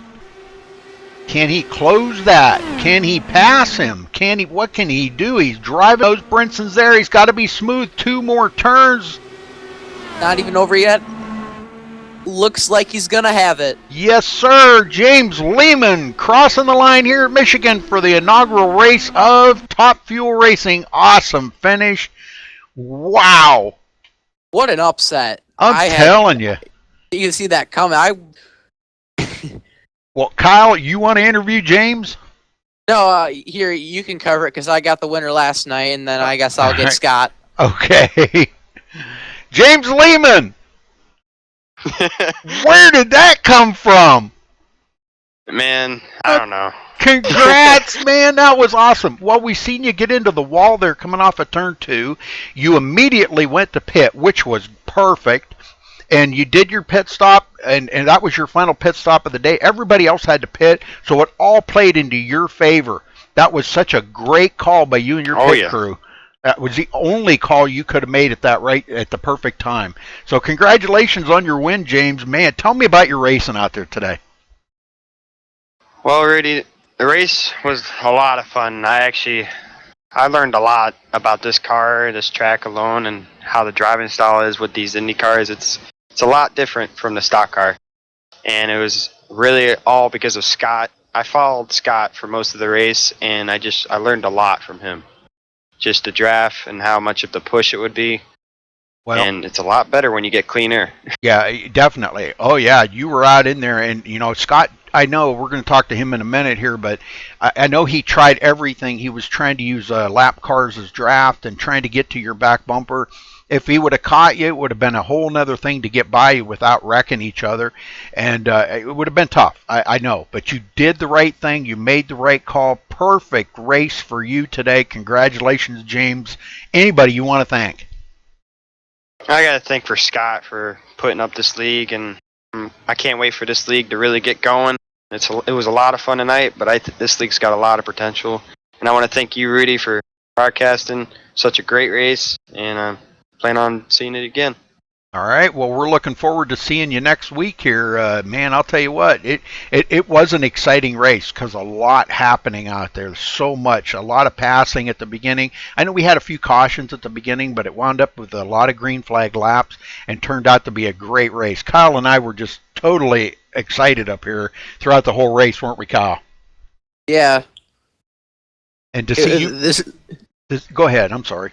Can he close that? Can he pass him? What can he do? He's driving those Brinsons there. He's got to be smooth. 2 more turns. Not even over yet. Looks like he's going to have it. Yes, sir. James Lehman crossing the line here at Michigan for the inaugural race of Top Fuel Racing. Awesome finish. Wow. What an upset. I'm telling you. You can see that coming. Well, Kyle, you want to interview James? No, here, you can cover it, because I got the winner last night, and then I guess I'll get Scott. Okay. James Lehman. Where did that come from? Man, I don't know. Congrats, man. That was awesome. Well, we seen you get into the wall there coming off of turn 2. You immediately went to pit, which was perfect. And you did your pit stop, and that was your final pit stop of the day. Everybody else had to pit, so it all played into your favor. That was such a great call by you and your pit crew. That was the only call you could have made at the perfect time. So congratulations on your win, James. Man, tell me about your racing out there today. Well, Rudy, the race was a lot of fun. I learned a lot about this car, this track alone, and how the driving style is with these Indy cars. It's a lot different from the stock car. And it was really all because of Scott. I followed Scott for most of the race, and I learned a lot from him. Just the draft and how much of the push it would be. Well, and it's a lot better when you get clean air. Yeah, definitely. Oh, yeah, you were out in there. And, you know, Scott, I know we're going to talk to him in a minute here, but I know he tried everything. He was trying to use lap cars as draft and trying to get to your back bumper. If he would have caught you, it would have been a whole nother thing to get by you without wrecking each other. And it would have been tough, I know. But you did the right thing. You made the right call. Perfect race for you today. Congratulations, James. Anybody you want to thank? I got to thank for Scott for putting up this league, and I can't wait for this league to really get going. It was a lot of fun tonight, but this league's got a lot of potential. And I want to thank you, Rudy, for broadcasting such a great race, and plan on seeing it again. All right. Well, we're looking forward to seeing you next week here. Man, I'll tell you what, it was an exciting race because a lot happening out there. So much, a lot of passing at the beginning. I know we had a few cautions at the beginning, but it wound up with a lot of green flag laps and turned out to be a great race. Kyle and I were just totally excited up here throughout the whole race, weren't we, Kyle? Yeah. And to see you... Go ahead. I'm sorry.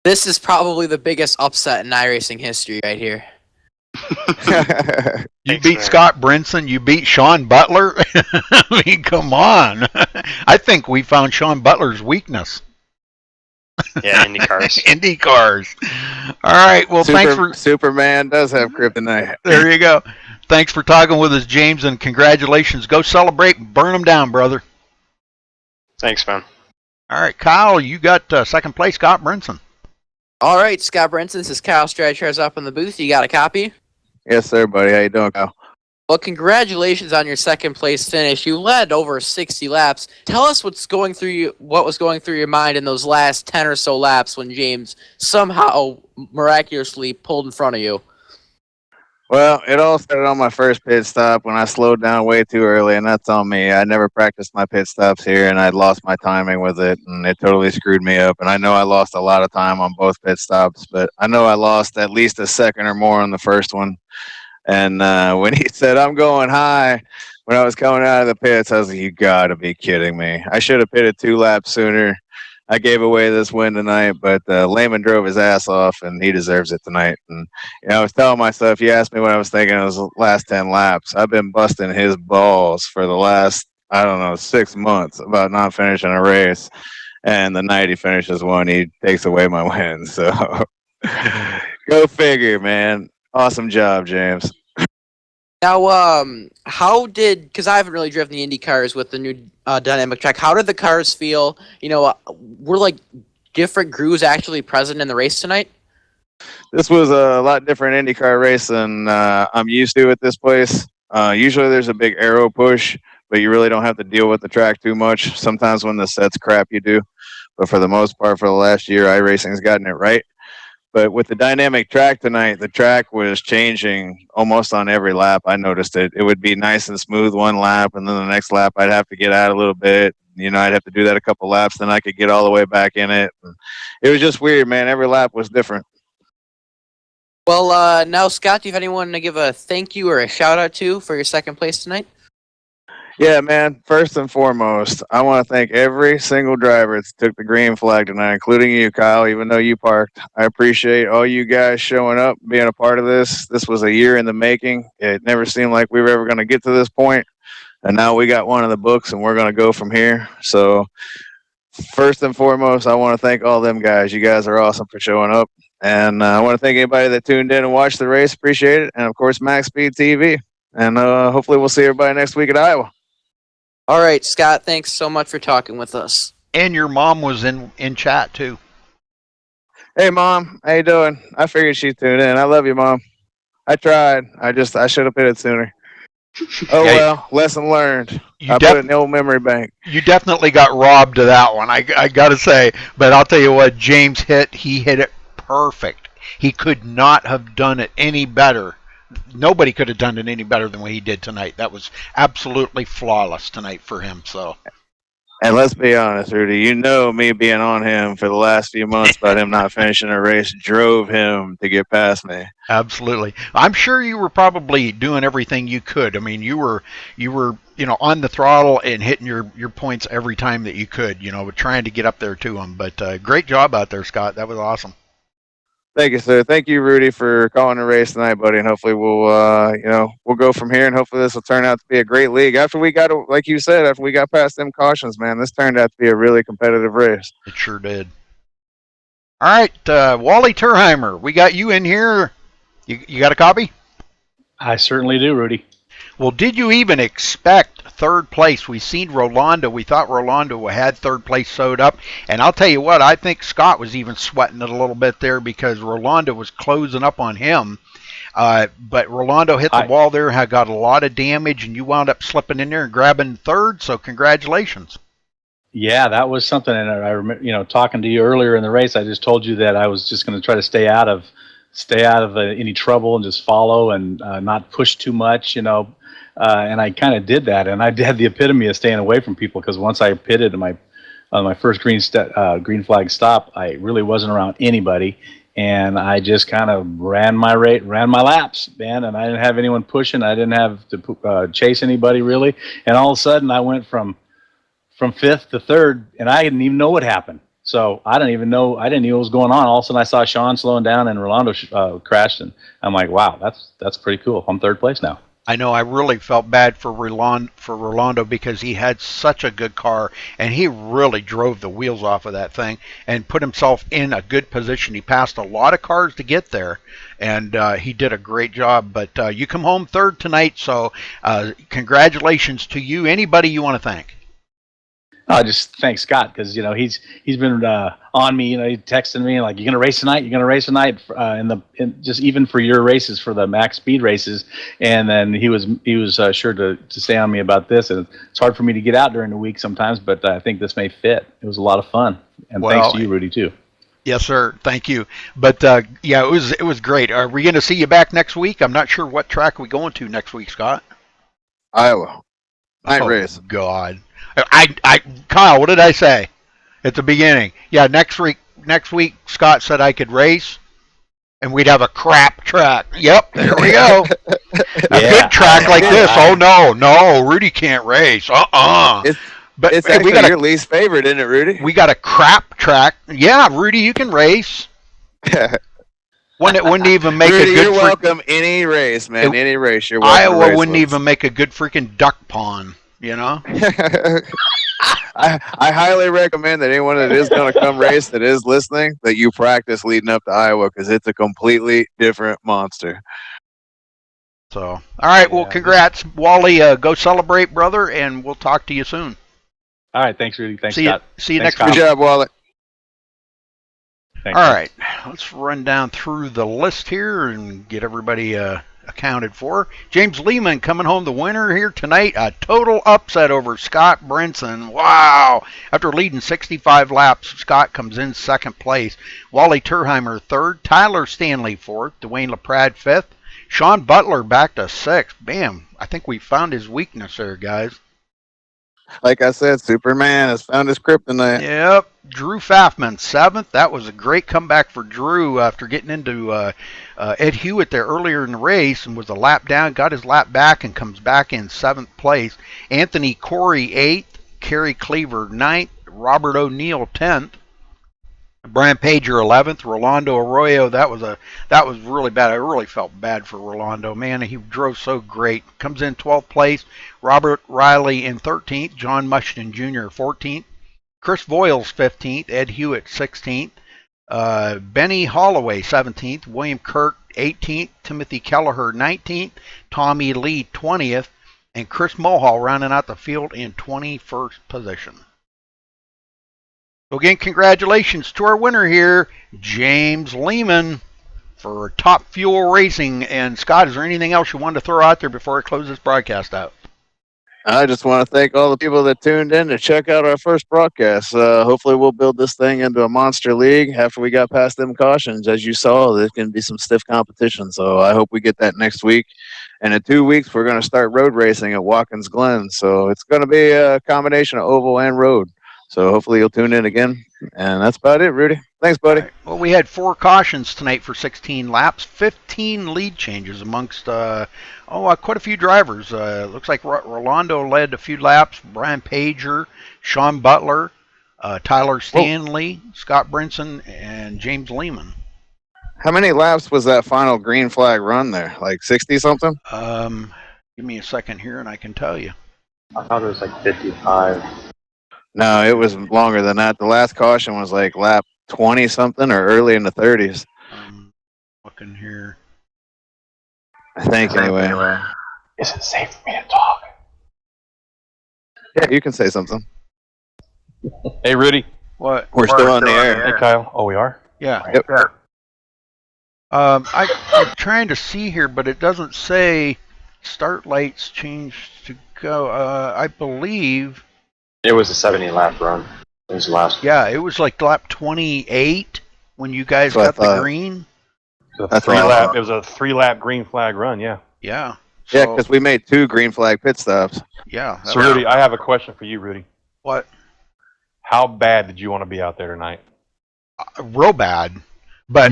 This is probably the biggest upset in iRacing history right here. You Thanks, beat man. Scott Brinson. You beat Sean Butler. I mean, come on. I think we found Sean Butler's weakness. Yeah, Indy cars. Indy cars. All right. Well, thanks for. Superman does have kryptonite. There you go. Thanks for talking with us, James, and congratulations. Go celebrate and burn them down, brother. Thanks, man. All right, Kyle, you got second place, Scott Brinson. All right, Scott Brinson, this is Kyle Stratchers up in the booth. You got a copy? Yes, sir, buddy. How you doing, Kyle? Well, congratulations on your second place finish. You led over 60 laps. Tell us what was going through your mind in those last 10 or so laps when James somehow miraculously pulled in front of you. Well, it all started on my first pit stop when I slowed down way too early, and that's on me. I never practiced my pit stops here, and I'd lost my timing with it, and it totally screwed me up. And I know I lost a lot of time on both pit stops, but I know I lost at least a second or more on the first one. And when he said, "I'm going high," when I was coming out of the pits, I was like, "You gotta be kidding me." I should have pitted 2 laps sooner. I gave away this win tonight, but Lehman drove his ass off, and he deserves it tonight. And I was telling myself, you asked me what I was thinking of those last 10 laps. I've been busting his balls for the last, I don't know, 6 months about not finishing a race. And the night he finishes one, he takes away my win. So go figure, man. Awesome job, James. Now, because I haven't really driven the Indy cars with the new dynamic track, how did the cars feel? Were like different grooves actually present in the race tonight? This was a lot different IndyCar race than I'm used to at this place. Usually there's a big aero push, but you really don't have to deal with the track too much. Sometimes when the set's crap, you do. But for the most part, for the last year, iRacing's gotten it right. But with the dynamic track tonight, the track was changing almost on every lap. I noticed it. It would be nice and smooth one lap, and then the next lap I'd have to get out a little bit. I'd have to do that a couple laps, then I could get all the way back in it. And it was just weird, man. Every lap was different. Well, now, Scott, do you have anyone to give a thank you or a shout out to for your second place tonight? Yeah, man. First and foremost, I want to thank every single driver that took the green flag tonight, including you, Kyle, even though you parked. I appreciate all you guys showing up, being a part of this. This was a year in the making. It never seemed like we were ever going to get to this point, and now we got one in the books, and we're going to go from here. So first and foremost, I want to thank all them guys. You guys are awesome for showing up. And I want to thank anybody that tuned in and watched the race. Appreciate it. And, of course, MaxSpeedTV. And hopefully we'll see everybody next week at Iowa. All right, Scott, thanks so much for talking with us. And your mom was in chat, too. Hey, Mom. How you doing? I figured she'd tune in. I love you, Mom. I tried. I should have pitted sooner. Oh, Yeah, well, lesson learned. I put it in the old memory bank. You definitely got robbed of that one, I got to say. But I'll tell you what, James he hit it perfect. He could not have done it any better. Nobody could have done it any better than what he did tonight. That was absolutely flawless tonight for him. So, and let's be honest, Rudy, me being on him for the last few months about him not finishing a race drove him to get past me. Absolutely. I'm sure you were probably doing everything you could. I mean, you were on the throttle and hitting your points every time that you could, trying to get up there to him. But great job out there, Scott. That was awesome. Thank you, sir. Thank you, Rudy, for calling the race tonight, buddy. And hopefully we'll go from here, and hopefully this will turn out to be a great league. After we got past them cautions, man, this turned out to be a really competitive race. It sure did. All right, Wally Terheimer, we got you in here. You got a copy? I certainly do, Rudy. Well, did you even expect third place? We seen Rolando. We thought Rolando had third place sewed up. And I'll tell you what, I think Scott was even sweating it a little bit there because Rolando was closing up on him. But Rolando hit the wall there, had got a lot of damage, and you wound up slipping in there and grabbing third. So congratulations. Yeah, that was something. And I remember, talking to you earlier in the race, I just told you that I was just going to try to stay out of any trouble and just follow and not push too much, and I kind of did that, and I had the epitome of staying away from people because once I pitted on my first green flag stop, I really wasn't around anybody, and I just kind of ran my laps, man, and I didn't have anyone pushing. I didn't have to chase anybody really, and all of a sudden I went from fifth to third, and I didn't even know what happened. So I didn't even know what was going on. All of a sudden, I saw Sean slowing down and Rolando crashed, and I'm like, wow, that's pretty cool. I'm third place now. I know I really felt bad for Rolando because he had such a good car, and he really drove the wheels off of that thing and put himself in a good position. He passed a lot of cars to get there, and he did a great job. But you come home third tonight, so congratulations to you. Anybody you want to thank? I just thank Scott because he's been on me. He texting me like, "You're gonna race tonight. You're gonna race tonight." Just even for your races, for the Max Speed races, and then he was sure to stay on me about this. And it's hard for me to get out during the week sometimes, but I think this may fit. It was a lot of fun, and thanks to you, Rudy, too. Yes, sir. Thank you. But yeah, it was great. Are we going to see you back next week? I'm not sure what track we're going to next week, Scott. Iowa. Night race. God. Kyle, what did I say at the beginning? Yeah, next week, Scott said I could race, and we'd have a crap track. Yep, there we go. A good track like this. Oh no, Rudy can't race. But it's actually your least favorite, isn't it, Rudy? We got a crap track. Yeah, Rudy, you can race. Wouldn't even make Rudy, a good. You're welcome any race, man. Any race, you're welcome. Iowa wouldn't even make a good freaking duck pond. I highly recommend that anyone that is going to come race that is listening that you practice leading up to Iowa because it's a completely different monster. So, all right, well, congrats, Wally. Go celebrate, brother, and we'll talk to you soon. All right, thanks, Rudy. Thanks, see Scott. See you thanks, next week. Good job, Wally. Thanks, all right, let's run down through the list here and get everybody accounted for. James Lehman coming home the winner here tonight. A total upset over Scott Brinson. Wow. After leading 65 laps, Scott comes in second place. Wally Turheimer third. Tyler Stanley fourth. Dwayne LaPrade fifth. Sean Butler back to sixth. Bam. I think we found his weakness there, guys. Like I said, Superman has found his kryptonite. Yep. Drew Pfaffman, seventh. That was a great comeback for Drew after getting into Ed Hewitt there earlier in the race and was a lap down, got his lap back, and comes back in seventh place. Anthony Corey, eighth. Kerry Cleaver, ninth. Robert O'Neill, 10th. Brian Pager, 11th. Rolando Arroyo, that was really bad. I really felt bad for Rolando. Man, he drove so great. Comes in 12th place. Robert Riley in 13th. John Mushton Jr., 14th. Chris Voiles, 15th. Ed Hewitt, 16th. Benny Holloway, 17th. William Kirk, 18th. Timothy Kelleher, 19th. Tommy Lee, 20th. And Chris Mohall rounding out the field in 21st position. So again, congratulations to our winner here, James Lehman, for Top Fuel Racing. And Scott, is there anything else you wanted to throw out there before I close this broadcast out? I just want to thank all the people that tuned in to check out our first broadcast. Hopefully we'll build this thing into a monster league after we got past them cautions. As you saw, there can be some stiff competition, so I hope we get that next week. And in 2 weeks, we're going to start road racing at Watkins Glen, so it's going to be a combination of oval and road. So hopefully you'll tune in again. And that's about it, Rudy. Thanks, buddy. Right. Well, we had 4 cautions tonight for 16 laps, 15 lead changes amongst quite a few drivers. Looks like Rolando led a few laps, Brian Pager, Sean Butler, Tyler Stanley, Scott Brinson, and James Lehman. How many laps was that final green flag run there? Like 60-something? Give me a second here and I can tell you. I thought it was like 55. No, it was longer than that. The last caution was like lap 20-something or early in the 30s. Looking here. I think, anyway. Is it safe for me to talk? Yeah, you can say something. Hey, Rudy. What? We're still on the air. Hey, Kyle. Oh, we are? Yeah. Yep. I'm trying to see here, but it doesn't say start lights changed to go. I believe... It was a 70-lap run. It was the last. Yeah, it was like lap 28 when you guys got the green. It was a 3-lap green flag run, yeah. Yeah. Yeah, because we made 2 green flag pit stops. Yeah. So, Rudy, I have a question for you, Rudy. What? How bad did you want to be out there tonight? Real bad. But,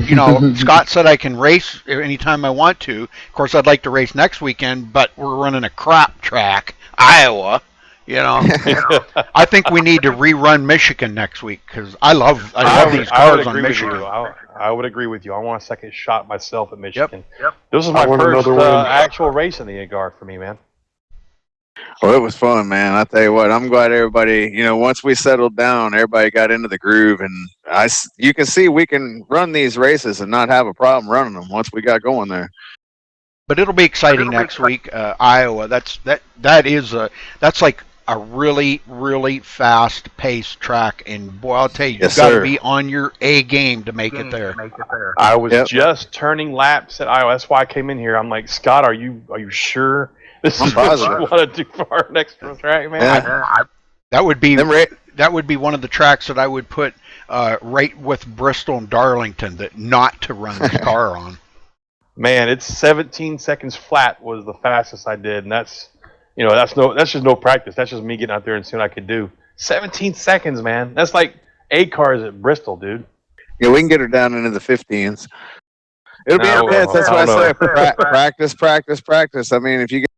Scott said I can race anytime I want to. Of course, I'd like to race next weekend, but we're running a crop track, Iowa. You know, I think we need to rerun Michigan next week because I love these I would cars on agree with you. Michigan. I would agree with you. I want a second shot myself at Michigan. Yep. This was I my want first another win. actual race in the IndyCar for me, man. Well, it was fun, man. I tell you what, I'm glad everybody, once we settled down, everybody got into the groove, and you can see we can run these races and not have a problem running them once we got going there. But it'll be exciting next week, Iowa. That's like a really, really fast-paced track, and boy, I'll tell you, Yes, you've got to sir. be on your A game to make it there. I was Yep. just turning laps at Iowa. That's why I came in here. I'm like, Scott, are you sure this I'm is what positive. you want to do for our next track, man? Yeah. That would be Them one of the tracks that I would put right with Bristol and Darlington that not to run this car on. Man, it's 17 seconds flat was the fastest I did, and that's just no practice. That's just me getting out there and seeing what I could do. 17 seconds, man. That's like 8 cars at Bristol, dude. Yeah, we can get her down into the 15s. It'll be No, intense. That's I why I don't say practice. I mean, if you get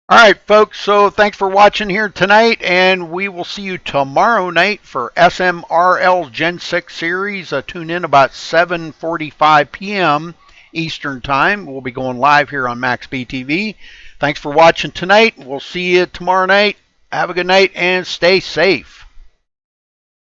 All right, folks, so thanks for watching here tonight, and we will see you tomorrow night for SMRL Gen 6 Series. Tune in about 7:45 p.m. Eastern Time. We'll be going live here on MaxSpeedTV. Thanks for watching tonight. We'll see you tomorrow night. Have a good night, and stay safe.